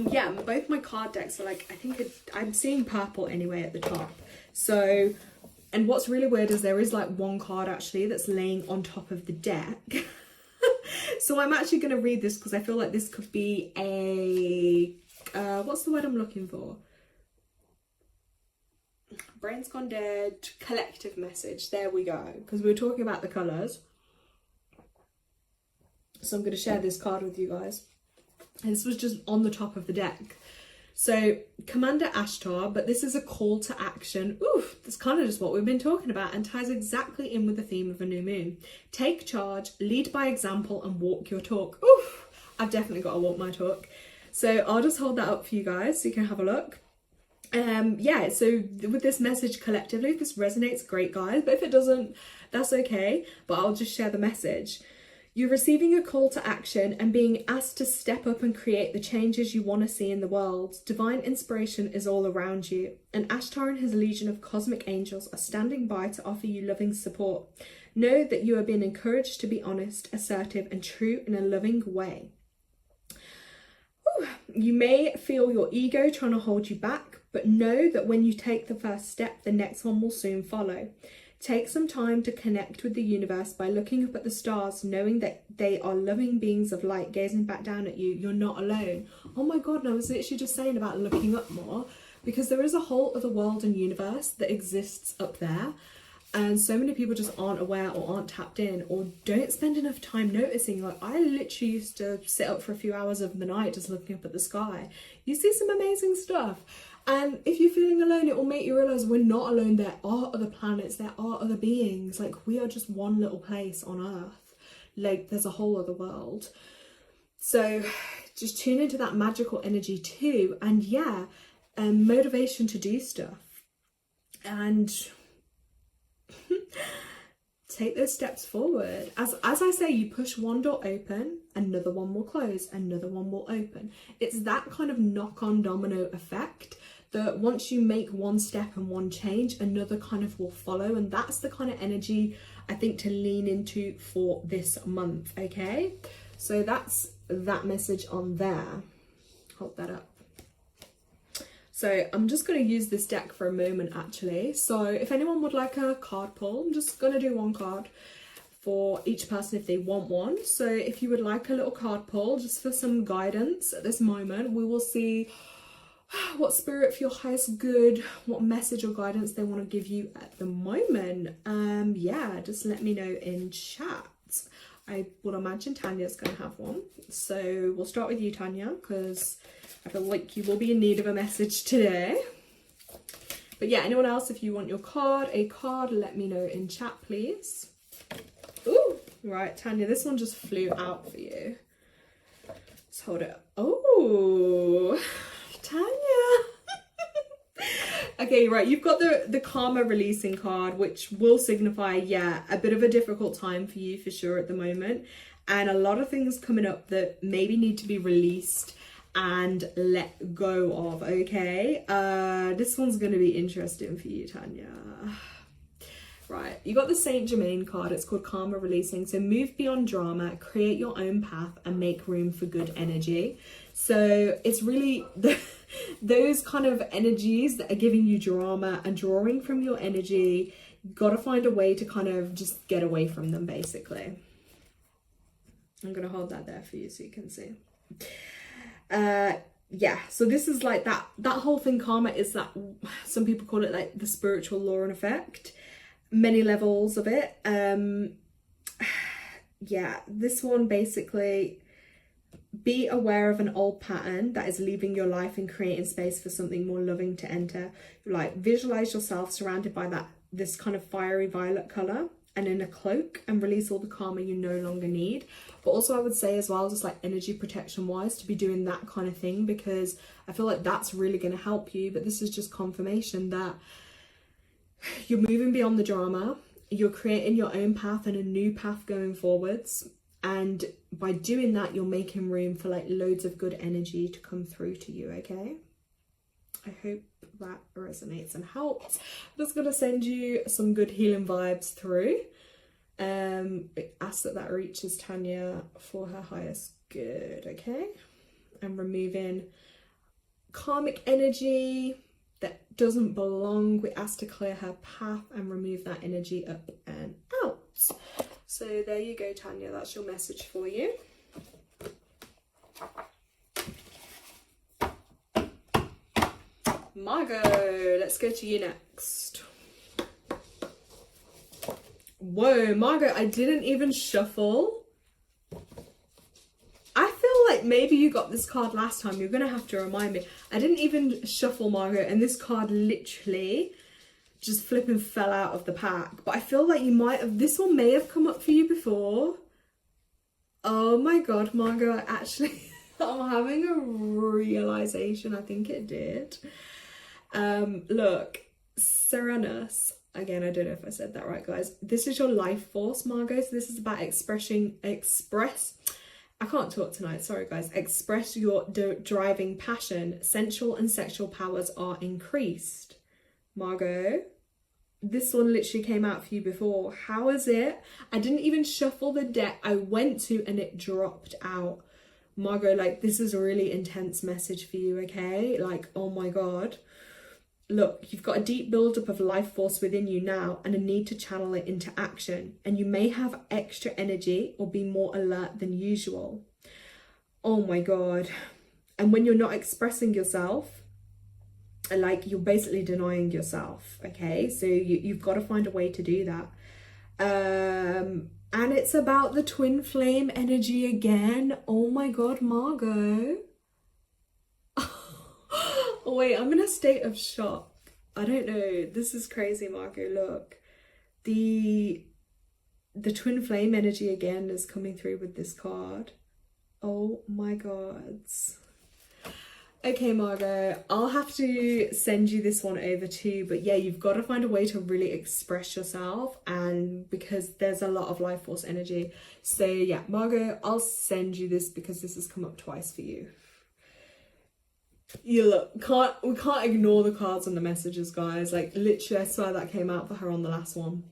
yeah, both my card decks are like, I think I'm seeing purple anyway at the top. So, and what's really weird is there is like one card actually that's laying on top of the deck. So I'm actually going to read this because I feel like this could be a what's the word I'm looking for? Brain's gone dead. Collective message. There we go. Because we were talking about the colours. So I'm going to share this card with you guys. And this was just on the top of the deck. So Commander Ashtar, but this is a call to action. Oof, that's kind of just what we've been talking about and ties exactly in with the theme of a new moon. Take charge, lead by example, and walk your talk. Oof, I've definitely got to walk my talk. So I'll just hold that up for you guys so you can have a look. Yeah, so with this message collectively, if this resonates, great guys, but if it doesn't, that's okay, but I'll just share the message. You're receiving a call to action and being asked to step up and create the changes you want to see in the world. Divine inspiration is all around you, and Ashtar and his legion of cosmic angels are standing by to offer you loving support. Know that you are being encouraged to be honest, assertive, and true in a loving way. You may feel your ego trying to hold you back, but know that when you take the first step, the next one will soon follow. Take some time to connect with the universe by looking up at the stars, knowing that they are loving beings of light gazing back down at you. You're not alone. Oh my God, and I was literally just saying about looking up more, because there is a whole other world and universe that exists up there. And so many people just aren't aware or aren't tapped in or don't spend enough time noticing. Like, I literally used to sit up for a few hours of the night just looking up at the sky. You see some amazing stuff. And if you're feeling alone, it will make you realise we're not alone. There are other planets, there are other beings. Like, we are just one little place on Earth. Like, there's a whole other world. So just tune into that magical energy too. And yeah, motivation to do stuff. And take those steps forward. As I say, you push one door open, another one will close, another one will open. It's that kind of knock-on domino effect that once you make one step and one change, another kind of will follow. And that's the kind of energy I think to lean into for this month, okay? So that's that message on there. Hold that up. So I'm just going to use this deck for a moment actually. So if anyone would like a card pull, I'm just going to do one card for each person if they want one. So if you would like a little card pull just for some guidance at this moment, we will see what spirit for your highest good, what message or guidance they want to give you at the moment. Yeah, just let me know in chat. I would imagine Tanya's going to have one. So we'll start with you, Tanya, because I feel like you will be in need of a message today. But yeah, anyone else, if you want your card, let me know in chat, please. Ooh, right, Tanya, this one just flew out for you. Let's hold it up. Oh, Tanya. Okay, right, you've got the karma releasing card, which will signify, yeah, a bit of a difficult time for you for sure at the moment, and a lot of things coming up that maybe need to be released and let go of. Okay, this one's going to be interesting for you, Tanya. Right, you got the Saint Germain card. It's called Karma Releasing. So move beyond drama, create your own path, and make room for good energy. So it's really those kind of energies that are giving you drama and drawing from your energy. You've got to find a way to kind of just get away from them, basically. I'm going to hold that there for you so you can see. Yeah, so this is like that whole thing. Karma is that, some people call it like the spiritual law and effect. Many levels of it. Yeah, this one basically, be aware of an old pattern that is leaving your life and creating space for something more loving to enter. Like, visualize yourself surrounded by this kind of fiery violet color and in a cloak, and release all the karma you no longer need. But also I would say as well, just like energy protection wise, to be doing that kind of thing, because I feel like that's really going to help you. But this is just confirmation that you're moving beyond the drama, you're creating your own path and a new path going forwards, and by doing that you're making room for like loads of good energy to come through to you. Okay, I hope that resonates and helps. I'm just gonna send you some good healing vibes through. Ask that reaches Tanya for her highest good. Okay, I'm removing karmic energy that doesn't belong. We ask to clear her path and remove that energy up and out. So there you go, Tanya, that's your message for you. Margot, let's go to you next. Whoa, Margot, I didn't even shuffle. I feel like maybe you got this card last time. You're going to have to remind me. I didn't even shuffle, Margot, and this card literally just flipping fell out of the pack. But I feel like you might have, this one may have come up for you before. Oh my God, Margot, actually, I'm having a realization. I think it did. Look, Serenus, again, I don't know if I said that right, guys. This is your life force, Margot. So this is about I can't talk tonight, sorry guys. Express your driving passion. Sensual and sexual powers are increased. Margot, this one literally came out for you before. How is it? I didn't even shuffle the deck. I went to and it dropped out. Margot, like, this is a really intense message for you, okay? Like, oh my God. Look, you've got a deep buildup of life force within you now and a need to channel it into action. And you may have extra energy or be more alert than usual. Oh my God. And when you're not expressing yourself, like, you're basically denying yourself, okay? So you've got to find a way to do that. And it's about the twin flame energy again. Oh my God, Margot. Wait, I'm in a state of shock. I don't know. This is crazy, Margot. Look, the twin flame energy again is coming through with this card. Oh my God. Okay, Margot, I'll have to send you this one over too. But yeah, you've got to find a way to really express yourself, and because there's a lot of life force energy. So yeah, Margot, I'll send you this because this has come up twice for you. You look, we can't ignore the cards and the messages, guys. Like, literally, I swear that came out for her on the last one.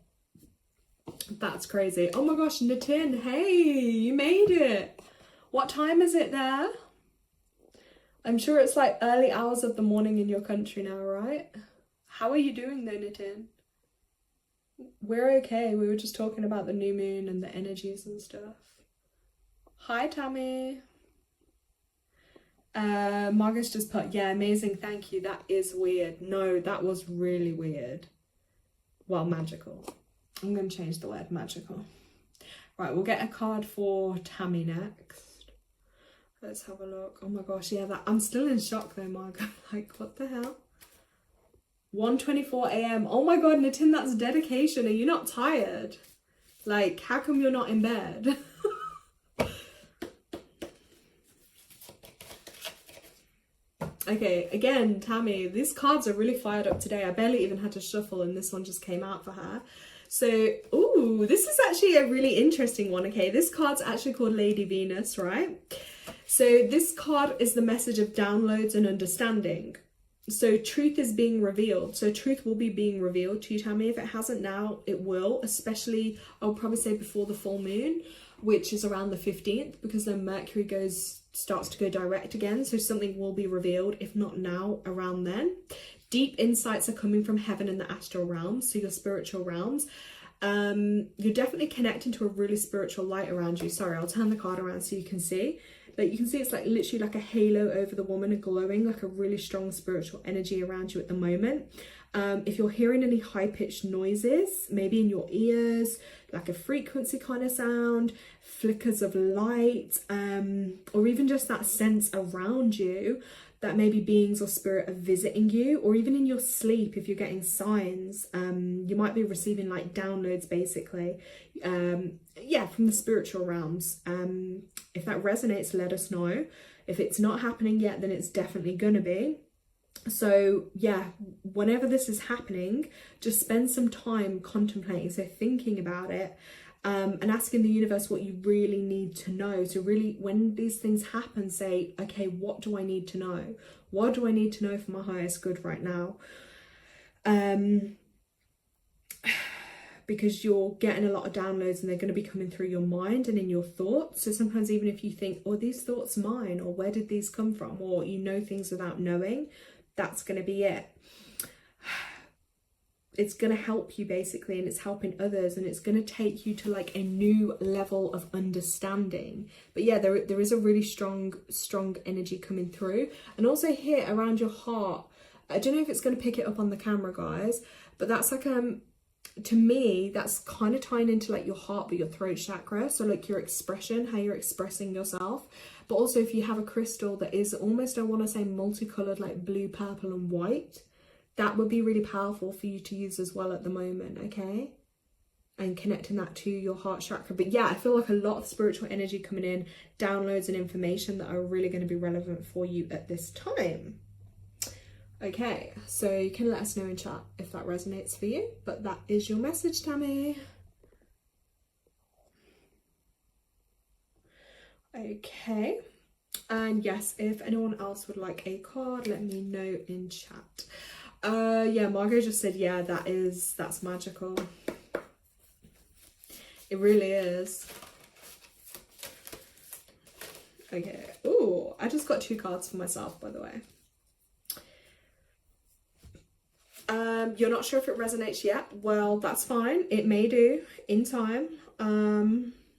That's crazy. Oh my gosh, Nitin, hey, you made it. What time is it there? I'm sure it's like early hours of the morning in your country now, right? How are you doing though, Nitin? We're okay. We were just talking about the new moon and the energies and stuff. Hi, Tammy. Margaret's just put, yeah, amazing, thank you. That is weird. No, that was really weird. Well, magical. I'm going to change the word magical. Right, we'll get a card for Tammy next. Let's have a look. Oh my gosh, yeah, I'm still in shock though, Margaret. Like, what the hell? 1:24 a.m. Oh my God, Nitin, that's dedication. Are you not tired? Like, how come you're not in bed? Okay, again, Tammy, these cards are really fired up today. I barely even had to shuffle and this one just came out for her. So, ooh, this is actually a really interesting one, okay? This card's actually called Lady Venus, right? So this card is the message of downloads and understanding. So truth is being revealed. So truth will be being revealed to you, Tammy. If it hasn't now, it will, especially, I'll probably say before the full moon, which is around the 15th, because then Mercury starts to go direct again. So something will be revealed, if not now, around then. Deep insights are coming from heaven and the astral realms, so your spiritual realms. You're definitely connecting to a really spiritual light around you. Sorry, I'll turn the card around so you can see. Like, you can see it's like literally like a halo over the woman, a glowing, like a really strong spiritual energy around you at the moment. If you're hearing any high-pitched noises, maybe in your ears, like a frequency kind of sound, flickers of light, or even just that sense around you that maybe beings or spirit are visiting you, or even in your sleep, if you're getting signs, you might be receiving like downloads basically, yeah, from the spiritual realms. If that resonates, let us know. If it's not happening yet, then it's definitely gonna be. So yeah, whenever this is happening, just spend some time contemplating, so thinking about it, and asking the universe what you really need to know. So really, when these things happen, say, okay, what do I need to know? What do I need to know for my highest good right now? Because you're getting a lot of downloads and they're going to be coming through your mind and in your thoughts. So sometimes even if you think, oh, these thoughts mine, or where did these come from? Or you know things without knowing, that's going to be it. It's going to help you basically, and it's helping others, and it's going to take you to like a new level of understanding. But yeah, there is a really strong energy coming through. And also here around your heart, I don't know if it's going to pick it up on the camera, guys, but that's like to me, that's kind of tying into like your heart, but your throat chakra. So like your expression, how you're expressing yourself. But also if you have a crystal that is almost, I want to say multicolored, like blue, purple and white, that would be really powerful for you to use as well at the moment, okay? And connecting that to your heart chakra. But yeah, I feel like a lot of spiritual energy coming in, downloads and information that are really going to be relevant for you at this time. Okay, so you can let us know in chat if that resonates for you. But that is your message, Tammy. Okay. And yes, if anyone else would like a card, let me know in chat. Yeah, Margot just said, yeah, that's magical. It really is. Okay. Ooh, I just got 2 cards for myself, by the way. You're not sure if it resonates yet? Well, that's fine. It may do in time.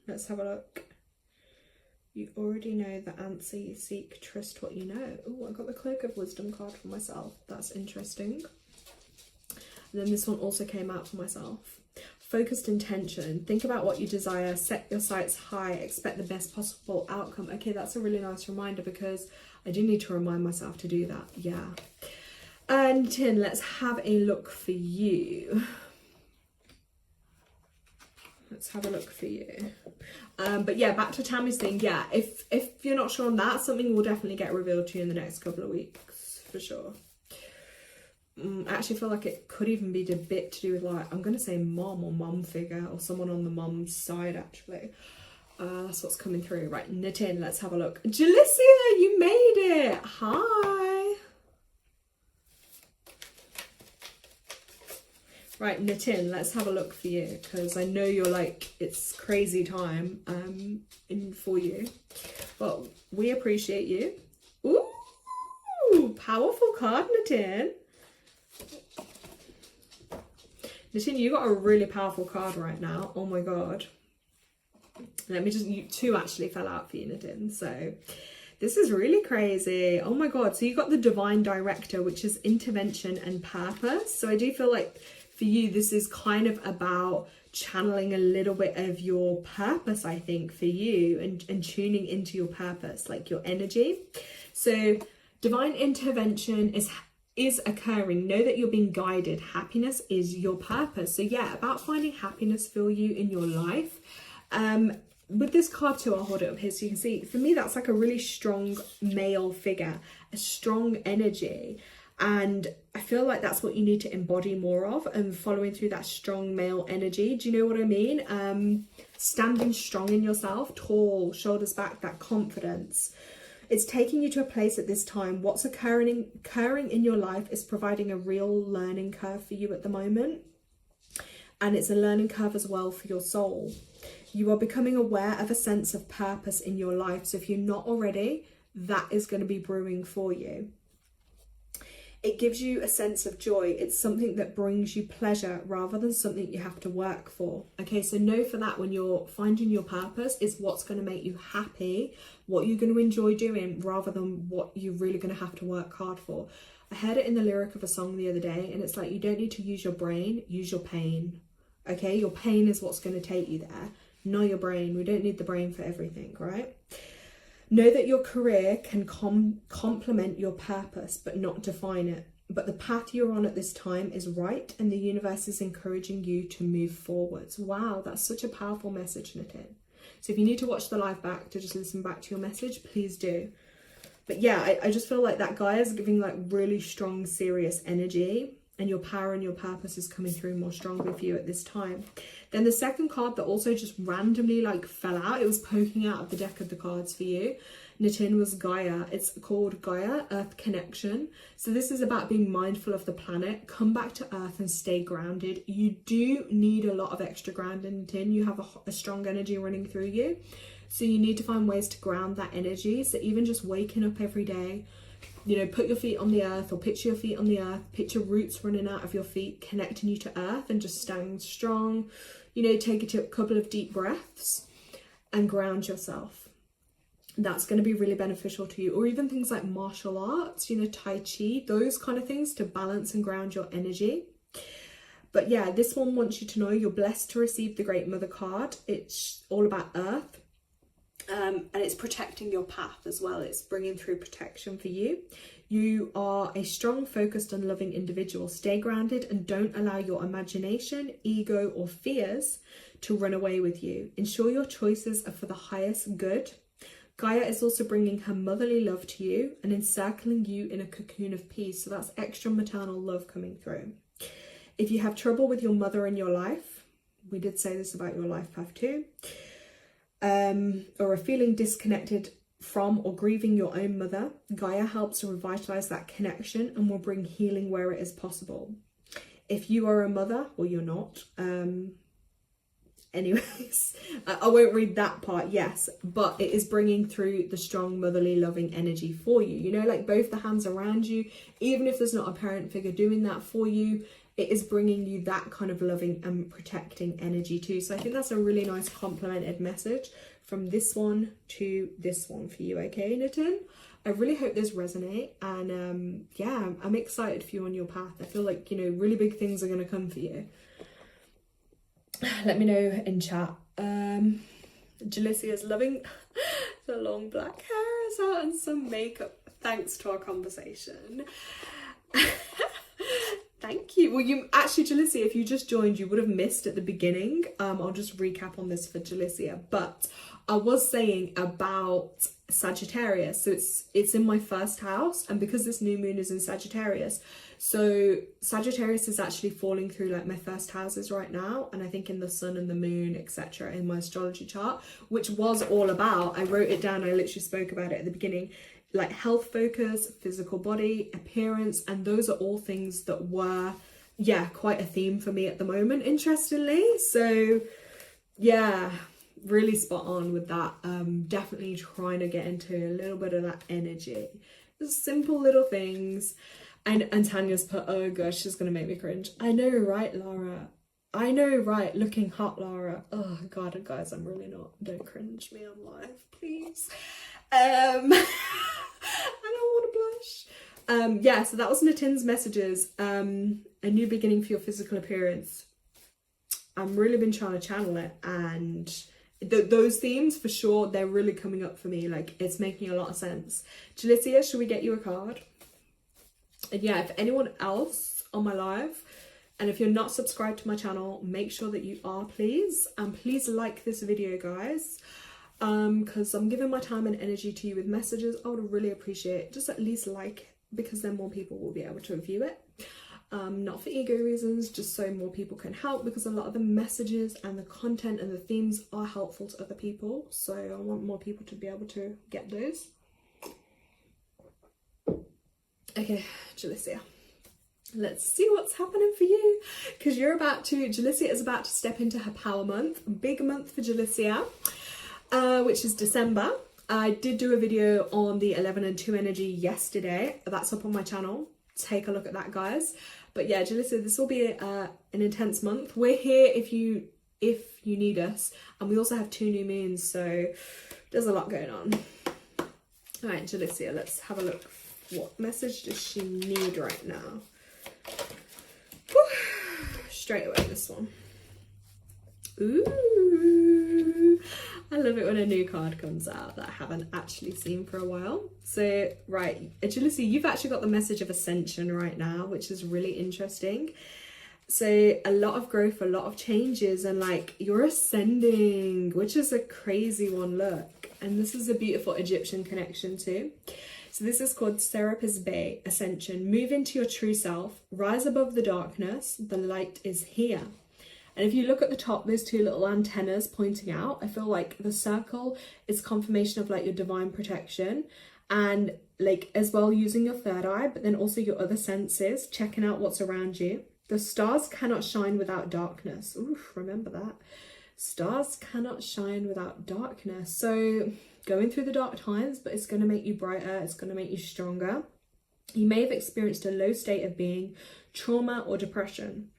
Let's have a look. You already know the answer you seek. Trust what you know. Oh, I got the Cloak of Wisdom card for myself. That's interesting. And then this one also came out for myself. Focused intention. Think about what you desire. Set your sights high. Expect the best possible outcome. Okay, that's a really nice reminder, because I do need to remind myself to do that. Yeah. And Tin, let's have a look for you. Let's have a look for you. But yeah, back to Tammy's thing. Yeah, if you're not sure on that, something will definitely get revealed to you in the next couple of weeks, for sure. I actually feel like it could even be a bit to do with, like, I'm going to say mom or mum figure, or someone on the mum's side, actually. That's what's coming through. Right, Nitin, let's have a look. Jalicia, you made it. Hi. Right, Nitin, let's have a look for you, because I know you're like, it's crazy time for you. But we appreciate you. Ooh, powerful card, Nitin. Nitin, you got a really powerful card right now. Oh my god. Let me just, you 2 actually fell out for you, Nitin. So this is really crazy. Oh my god. So you got the Divine Director, which is intervention and purpose. So I do feel like for you, this is kind of about channeling a little bit of your purpose, I think, for you, and tuning into your purpose, like your energy. So divine intervention is occurring. Know that you're being guided. Happiness is your purpose. So yeah, about finding happiness for you in your life. with this card too, I'll hold it up here so you can see. For me, that's like a really strong male figure, a strong energy. And I feel like that's what you need to embody more of, and following through that strong male energy. Do you know what I mean? Standing strong in yourself, tall, shoulders back, that confidence. It's taking you to a place at this time. What's occurring in your life is providing a real learning curve for you at the moment. And it's a learning curve as well for your soul. You are becoming aware of a sense of purpose in your life. So if you're not already, that is going to be brewing for you. It gives you a sense of joy. It's something that brings you pleasure rather than something you have to work for. Okay, so know for that, when you're finding your purpose, is what's going to make you happy, what you're going to enjoy doing, rather than what you're really going to have to work hard for. I heard it in the lyric of a song the other day, and it's like, you don't need to use your brain, use your pain. Okay, your pain is what's going to take you there, not your brain. We don't need the brain for everything, right? Know that your career can complement your purpose, but not define it. But the path you're on at this time is right, and the universe is encouraging you to move forwards. Wow, that's such a powerful message, Nitin. So if you need to watch the live back to just listen back to your message, please do. But yeah, I just feel like that guy is giving like really strong, serious energy, and your power and your purpose is coming through more strongly for you at this time. Then the second card that also just randomly like fell out, it was poking out of the deck of the cards for you, Nitin, was Gaia. It's called Gaia, Earth Connection. So this is about being mindful of the planet. Come back to Earth and stay grounded. You do need a lot of extra grounding, Nitin. You have a strong energy running through you. So you need to find ways to ground that energy. So even just waking up every day, you know, put your feet on the earth, or picture your feet on the earth, picture roots running out of your feet, connecting you to earth, and just staying strong. You know, take a couple of deep breaths and ground yourself. That's going to be really beneficial to you. Or even things like martial arts, you know, Tai Chi, those kind of things to balance and ground your energy. But yeah, this one wants you to know you're blessed to receive the Great Mother card. It's all about earth. And it's protecting your path as well. It's bringing through protection for you. You are a strong, focused and loving individual. Stay grounded and don't allow your imagination, ego or fears to run away with you. Ensure your choices are for the highest good. Gaia is also bringing her motherly love to you and encircling you in a cocoon of peace. So that's extra maternal love coming through. If you have trouble with your mother in your life, we did say this about your life path too, or are feeling disconnected from or grieving your own mother, Gaia helps to revitalize that connection and will bring healing where it is possible. If you are a mother, well, you're not. Anyways, I won't read that part, yes, but it is bringing through the strong motherly loving energy for you. You know, like both the hands around you, even if there's not a parent figure doing that for you, it is bringing you that kind of loving and protecting energy too. So I think that's a really nice complemented message from this one to this one for you, okay, Nitin? I really hope those resonate, and yeah, I'm excited for you on your path. I feel like, you know, really big things are going to come for you. Let me know in chat. Jalicia is loving the long black hair as well, and some makeup thanks to our conversation. Thank you. Well, you actually, Jalicia, if you just joined, you would have missed at the beginning. I'll just recap on this for Jalicia, but I was saying about Sagittarius. So it's in my first house, and because this new moon is in Sagittarius, so Sagittarius is actually falling through like my first houses right now, and I think in the sun and the moon, etc., in my astrology chart, which was all about, I wrote it down, I literally spoke about it at the beginning, like health focus, physical body, appearance, and those are all things that were, yeah, quite a theme for me at the moment, interestingly. So yeah, really spot on with that. Definitely trying to get into a little bit of that energy. Just simple little things. And Tanya's put, oh gosh, she's gonna make me cringe. I know, right, Laura? I know, right? Looking hot, Laura. Oh god, guys, I'm really not. Don't cringe me on live, please. I don't want to blush. Yeah, so that was Nitin's messages. A new beginning for your physical appearance. I've really been trying to channel it, and those themes for sure, they're really coming up for me. Like, it's making a lot of sense. Jalicia, should we get you a card? And yeah, if anyone else on my live And if you're not subscribed to my channel, make sure that you are, please. And please like this video, guys, because I'm giving my time and energy to you with messages. I would really appreciate just at least like it, because then more people will be able to view it. Not for ego reasons, just so more people can help, because a lot of the messages and the content and the themes are helpful to other people. So I want more people to be able to get those. Okay, Jalicia, let's see what's happening for you, because Jalicia is about to step into her power month, big month for Jalicia, which is December. I did do a video on the 11 and 2 energy yesterday. That's up on my channel. Take a look at that, guys. But yeah, Jalicia, this will be an intense month. We're here if you need us, and we also have 2 new moons, so there's a lot going on. All right, Jalicia, let's have a look. What message does she need right now? Whew. Straight away, this one. Ooh, I love it when a new card comes out that I haven't actually seen for a while. So, right, Jalicia, you've actually got the message of ascension right now, which is really interesting. So a lot of growth, a lot of changes, and like you're ascending, which is a crazy one, look. And this is a beautiful Egyptian connection too. So this is called Serapis Bey, Ascension. Move into your true self, rise above the darkness, the light is here. And if you look at the top, there's 2 little antennas pointing out. I feel like the circle is confirmation of like your divine protection, and like as well using your 3rd eye, but then also your other senses, checking out what's around you. The stars cannot shine without darkness. Oof, remember that. Stars cannot shine without darkness. So going through the dark times, but it's going to make you brighter. It's going to make you stronger. You may have experienced a low state of being, trauma or depression.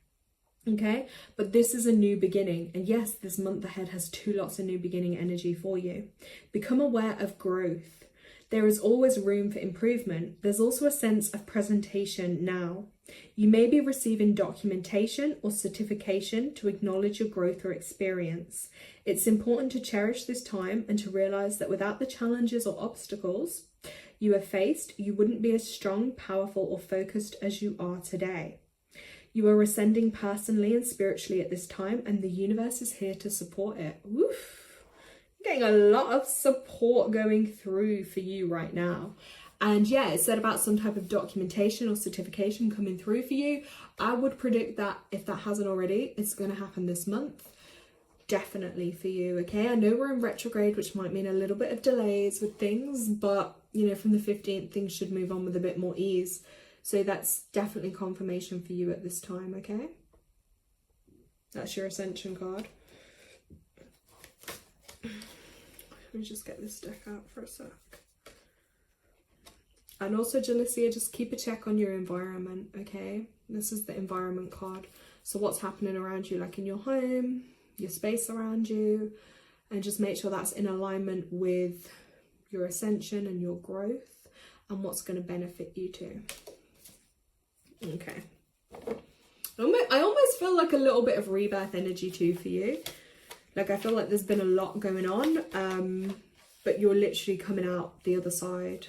Okay, but this is a new beginning, and yes, this month ahead has 2 lots of new beginning energy for you. Become aware of growth. There is always room for improvement. There's also a sense of presentation now. You may be receiving documentation or certification to acknowledge your growth or experience. It's important to cherish this time and to realize that without the challenges or obstacles you have faced, you wouldn't be as strong, powerful, or focused as you are today. You are ascending personally and spiritually at this time, and the universe is here to support it. Woof! Getting a lot of support going through for you right now. And yeah, it said about some type of documentation or certification coming through for you. I would predict that if that hasn't already, it's going to happen this month. Definitely for you, okay? I know we're in retrograde, which might mean a little bit of delays with things, but you know, from the 15th, things should move on with a bit more ease. So that's definitely confirmation for you at this time, okay? That's your Ascension card. Let me just get this deck out for a sec. And also, Jalicia, just keep a check on your environment, okay? This is the environment card. So what's happening around you, like in your home, your space around you, and just make sure that's in alignment with your ascension and your growth and what's going to benefit you too. Okay. I almost feel like a little bit of rebirth energy too for you. Like I feel like there's been a lot going on, but you're literally coming out the other side,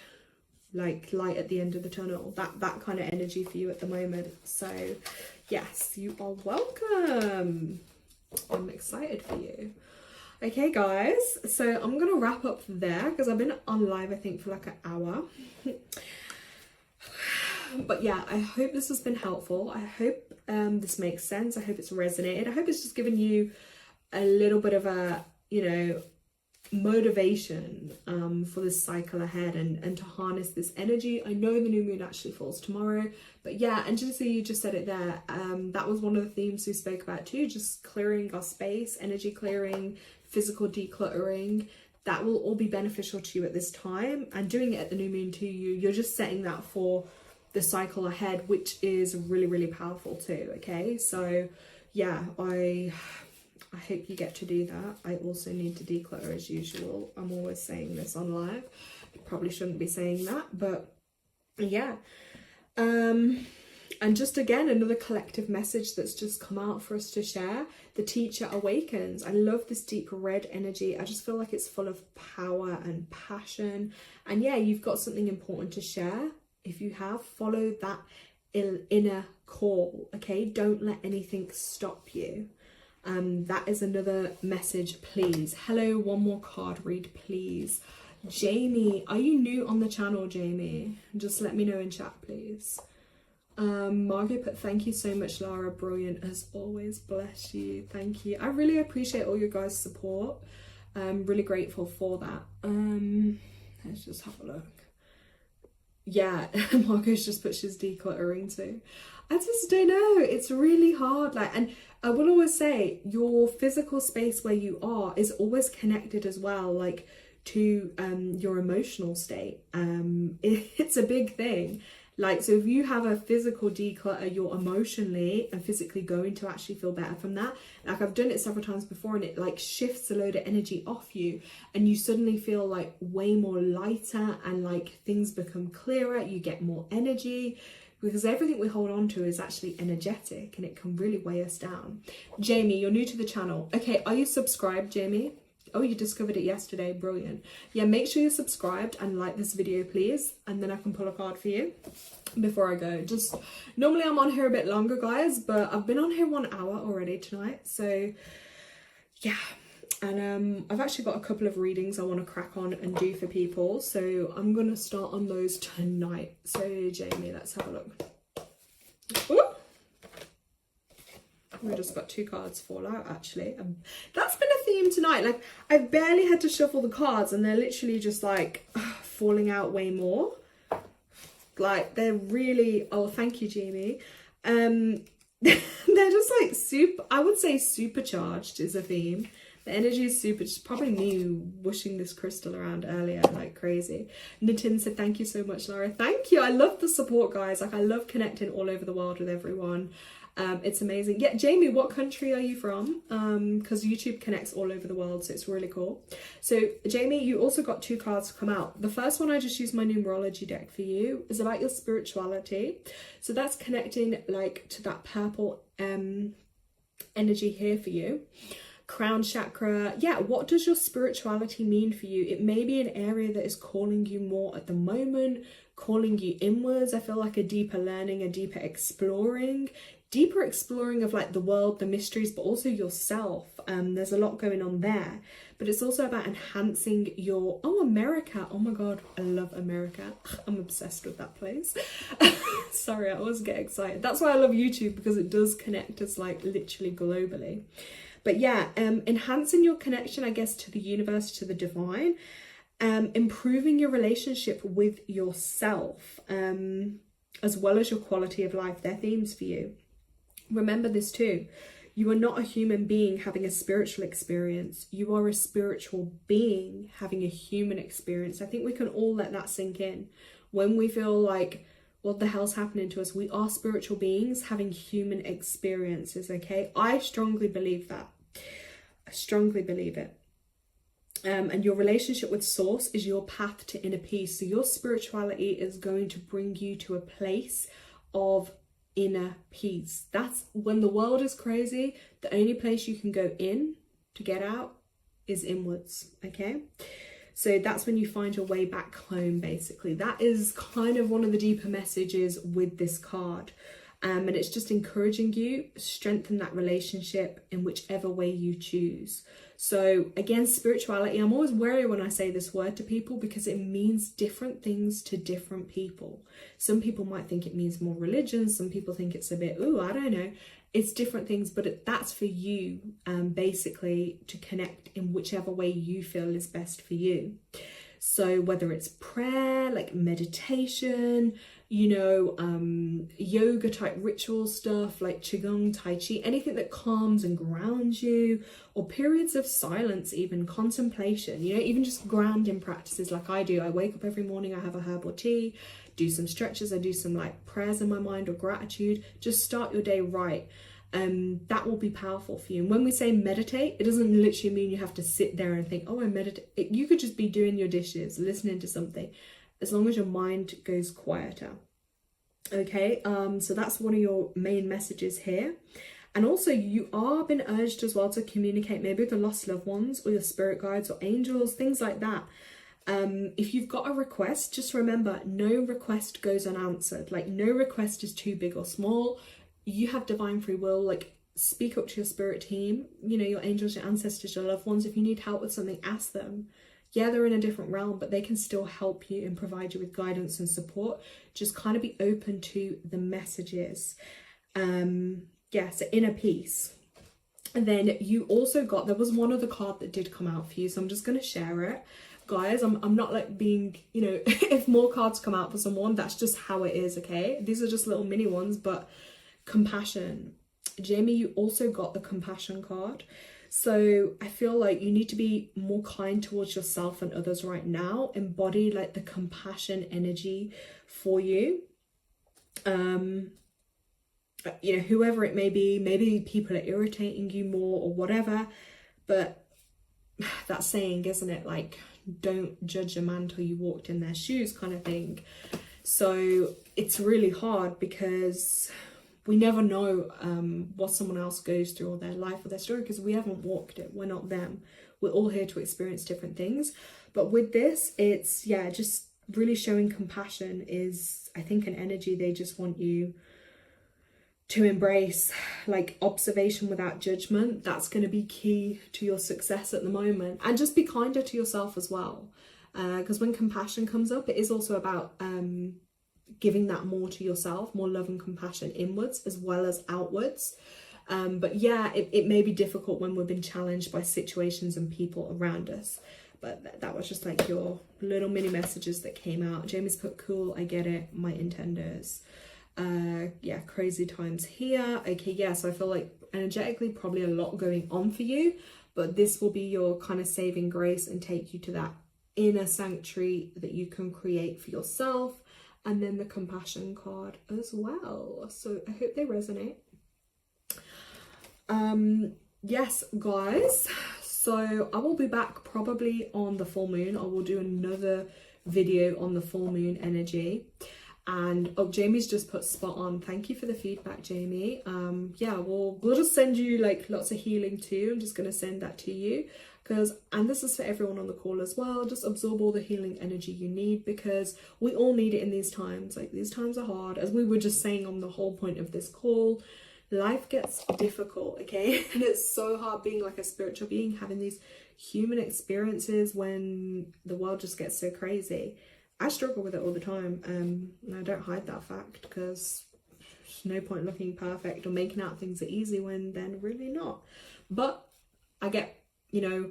like light at the end of the tunnel. That kind of energy for you at the moment. So yes, you are welcome. I'm excited for you. Okay guys, so I'm gonna wrap up there because I've been on live I think for like an hour. But yeah, I hope this has been helpful. I hope this makes sense. I hope it's resonated. I hope it's just given you a little bit of a, you know, motivation for this cycle ahead and to harness this energy. I know the new moon actually falls tomorrow, but yeah, and just so you just said it there, that was one of the themes we spoke about too, just clearing our space, energy clearing, physical decluttering. That will all be beneficial to you at this time, and doing it at the new moon too, you're just setting that for the cycle ahead, which is really, really powerful too. Okay, so yeah, I hope you get to do that. I also need to declutter as usual. I'm always saying this on live. I probably shouldn't be saying that, but yeah. And just again, another collective message that's just come out for us to share. The teacher awakens. I love this deep red energy. I just feel like it's full of power and passion. And yeah, you've got something important to share. If you have, follow that inner call, okay? Don't let anything stop you. That is another message, please. Hello, one more card read, please. Jamie, are you new on the channel, Jamie? Just let me know in chat, please. Margot put, thank you so much, Lara. Brilliant as always. Bless you. Thank you. I really appreciate all your guys' support. I'm really grateful for that. Let's just have a look. Yeah, Margot's just put she's decluttering too. I just don't know. It's really hard. Like, and I will always say your physical space where you are is always connected as well, like to your emotional state. It's a big thing. Like, so if you have a physical declutter, you're emotionally and physically going to actually feel better from that. Like, I've done it several times before, and it like shifts a load of energy off you, and you suddenly feel like way more lighter, and like things become clearer, you get more energy, because everything we hold on to is actually energetic, and it can really weigh us down. Jamie, you're new to the channel. Okay, are you subscribed, Jamie? Oh, you discovered it yesterday. Brilliant. Yeah, make sure you're subscribed and like this video, please, and then I can pull a card for you before I go. Just normally I'm on here a bit longer, guys, but I've been on here 1 hour already tonight, so yeah. And I've actually got a couple of readings I want to crack on and do for people, so I'm gonna start on those tonight. So Jamie, let's have a look. Ooh. We just got 2 cards fall out, actually. That's been a theme tonight. Like, I've barely had to shuffle the cards, and they're literally just like falling out way more. Like, they're really, oh, thank you, Jamie. They're just like super, I would say supercharged is a theme. The energy is super, it's probably me whooshing this crystal around earlier like crazy. Nitin said, thank you so much, Laura. Thank you. I love the support, guys. Like, I love connecting all over the world with everyone. It's amazing. Yeah, Jamie, what country are you from? Because YouTube connects all over the world, so it's really cool. So Jamie, you also got 2 cards to come out. The first one, I just used my numerology deck for you, is about your spirituality. So that's connecting like to that purple energy here for you. Crown chakra. Yeah, what does your spirituality mean for you? It may be an area that is calling you more at the moment, calling you inwards. I feel like a deeper learning, a deeper exploring of like the world, the mysteries, but also yourself. There's a lot going on there, but it's also about enhancing your, oh, America. Oh my God, I love America. I'm obsessed with that place. Sorry, I always get excited. That's why I love YouTube, because it does connect us like literally globally. But yeah, enhancing your connection, I guess, to the universe, to the divine, improving your relationship with yourself, as well as your quality of life. They're themes for you. Remember this too. You are not a human being having a spiritual experience. You are a spiritual being having a human experience. I think we can all let that sink in. When we feel like, what the hell's happening to us? We are spiritual beings having human experiences, okay? I strongly believe that. I strongly believe it. And your relationship with Source is your path to inner peace. So your spirituality is going to bring you to a place of inner peace. That's when the world is crazy, the only place you can go in to get out is inwards, okay? So that's when you find your way back home, basically. That is kind of one of the deeper messages with this card. And it's just encouraging you, strengthen that relationship in whichever way you choose. So again, spirituality, I'm always wary when I say this word to people, because it means different things to different people. Some people might think it means more religion. Some people think it's a bit, ooh, I don't know. It's different things, but that's for you, basically, to connect in whichever way you feel is best for you. So whether it's prayer, like meditation, you know, yoga type ritual stuff like Qigong, Tai Chi, anything that calms and grounds you, or periods of silence, even contemplation, you know, even just grounding practices like I do. I wake up every morning, I have a herbal tea, do some stretches, I do some like prayers in my mind or gratitude. Just start your day right. That will be powerful for you. And when we say meditate, it doesn't literally mean you have to sit there and think, oh, I meditate. You could just be doing your dishes, listening to something, as long as your mind goes quieter. Okay, so that's one of your main messages here. And also you are being urged as well to communicate maybe with the lost loved ones or your spirit guides or angels, things like that. If you've got a request, just remember, no request goes unanswered. Like, no request is too big or small. You have divine free will. Like, speak up to your spirit team, you know, your angels, your ancestors, your loved ones. If you need help with something, ask them. Yeah, they're in a different realm, but they can still help you and provide you with guidance and support. Just kind of be open to the messages. Yeah, so inner peace. And then you also got, there was one other card that did come out for you, so I'm just going to share it. Guys, I'm not like being, you know, if more cards come out for someone, that's just how it is, okay? These are just little mini ones, but compassion. Jamie, you also got the compassion card. So I feel like you need to be more kind towards yourself and others right now. Embody like the compassion energy for you. You know, whoever it may be, maybe people are irritating you more or whatever, but that saying, isn't it, like, don't judge a man till you walked in their shoes kind of thing. So it's really hard because we never know what someone else goes through or their life or their story, because we haven't walked it. We're not them. We're all here to experience different things. But with this, it's, yeah, just really showing compassion is, I think, an energy they just want you to embrace. Like, observation without judgment, that's going to be key to your success at the moment. And just be kinder to yourself as well, because when compassion comes up, it is also about giving that more to yourself, more love and compassion inwards as well as outwards. But yeah, it may be difficult when we've been challenged by situations and people around us. But that was just like your little mini messages that came out. Jamie's put, cool, I get it, my intenders. Yeah, crazy times here. Okay, yeah, so I feel like energetically probably a lot going on for you, but this will be your kind of saving grace and take you to that inner sanctuary that you can create for yourself. And then the compassion card as well. So I hope they resonate. Yes, guys, so I will be back probably on the full moon. I will do another video on the full moon energy. And oh, Jamie's just put spot on. Thank you for the feedback, Jamie. Yeah, we'll just send you like lots of healing too. I'm just gonna send that to you, because, and this is for everyone on the call as well, just absorb all the healing energy you need, because we all need it in these times. Like, these times are hard, as we were just saying on the whole point of this call. Life gets difficult, okay? And it's so hard being like a spiritual being, having these human experiences when the world just gets so crazy. I struggle with it all the time, and I don't hide that fact, because there's no point looking perfect or making out things are easy when they're really not. But I get, you know,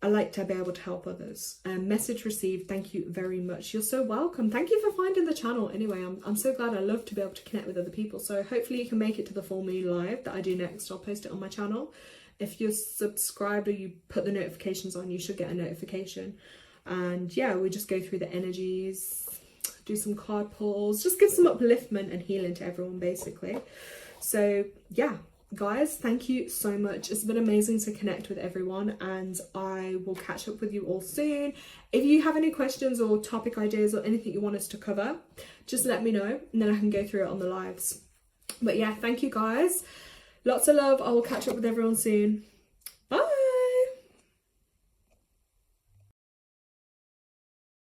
I like to be able to help others. Message received, thank you very much. You're so welcome. Thank you for finding the channel. Anyway, I'm so glad. I love to be able to connect with other people. So hopefully you can make it to the full moon live that I do next. I'll post it on my channel. If you're subscribed or you put the notifications on, you should get a notification. And yeah, we just go through the energies, do some card pulls, just give some upliftment and healing to everyone basically. So yeah, guys, thank you so much. It's been amazing to connect with everyone, and I will catch up with you all soon. If you have any questions or topic ideas or anything you want us to cover, just let me know, and then I can go through it on the lives. But yeah, thank you guys. Lots of love. I will catch up with everyone soon.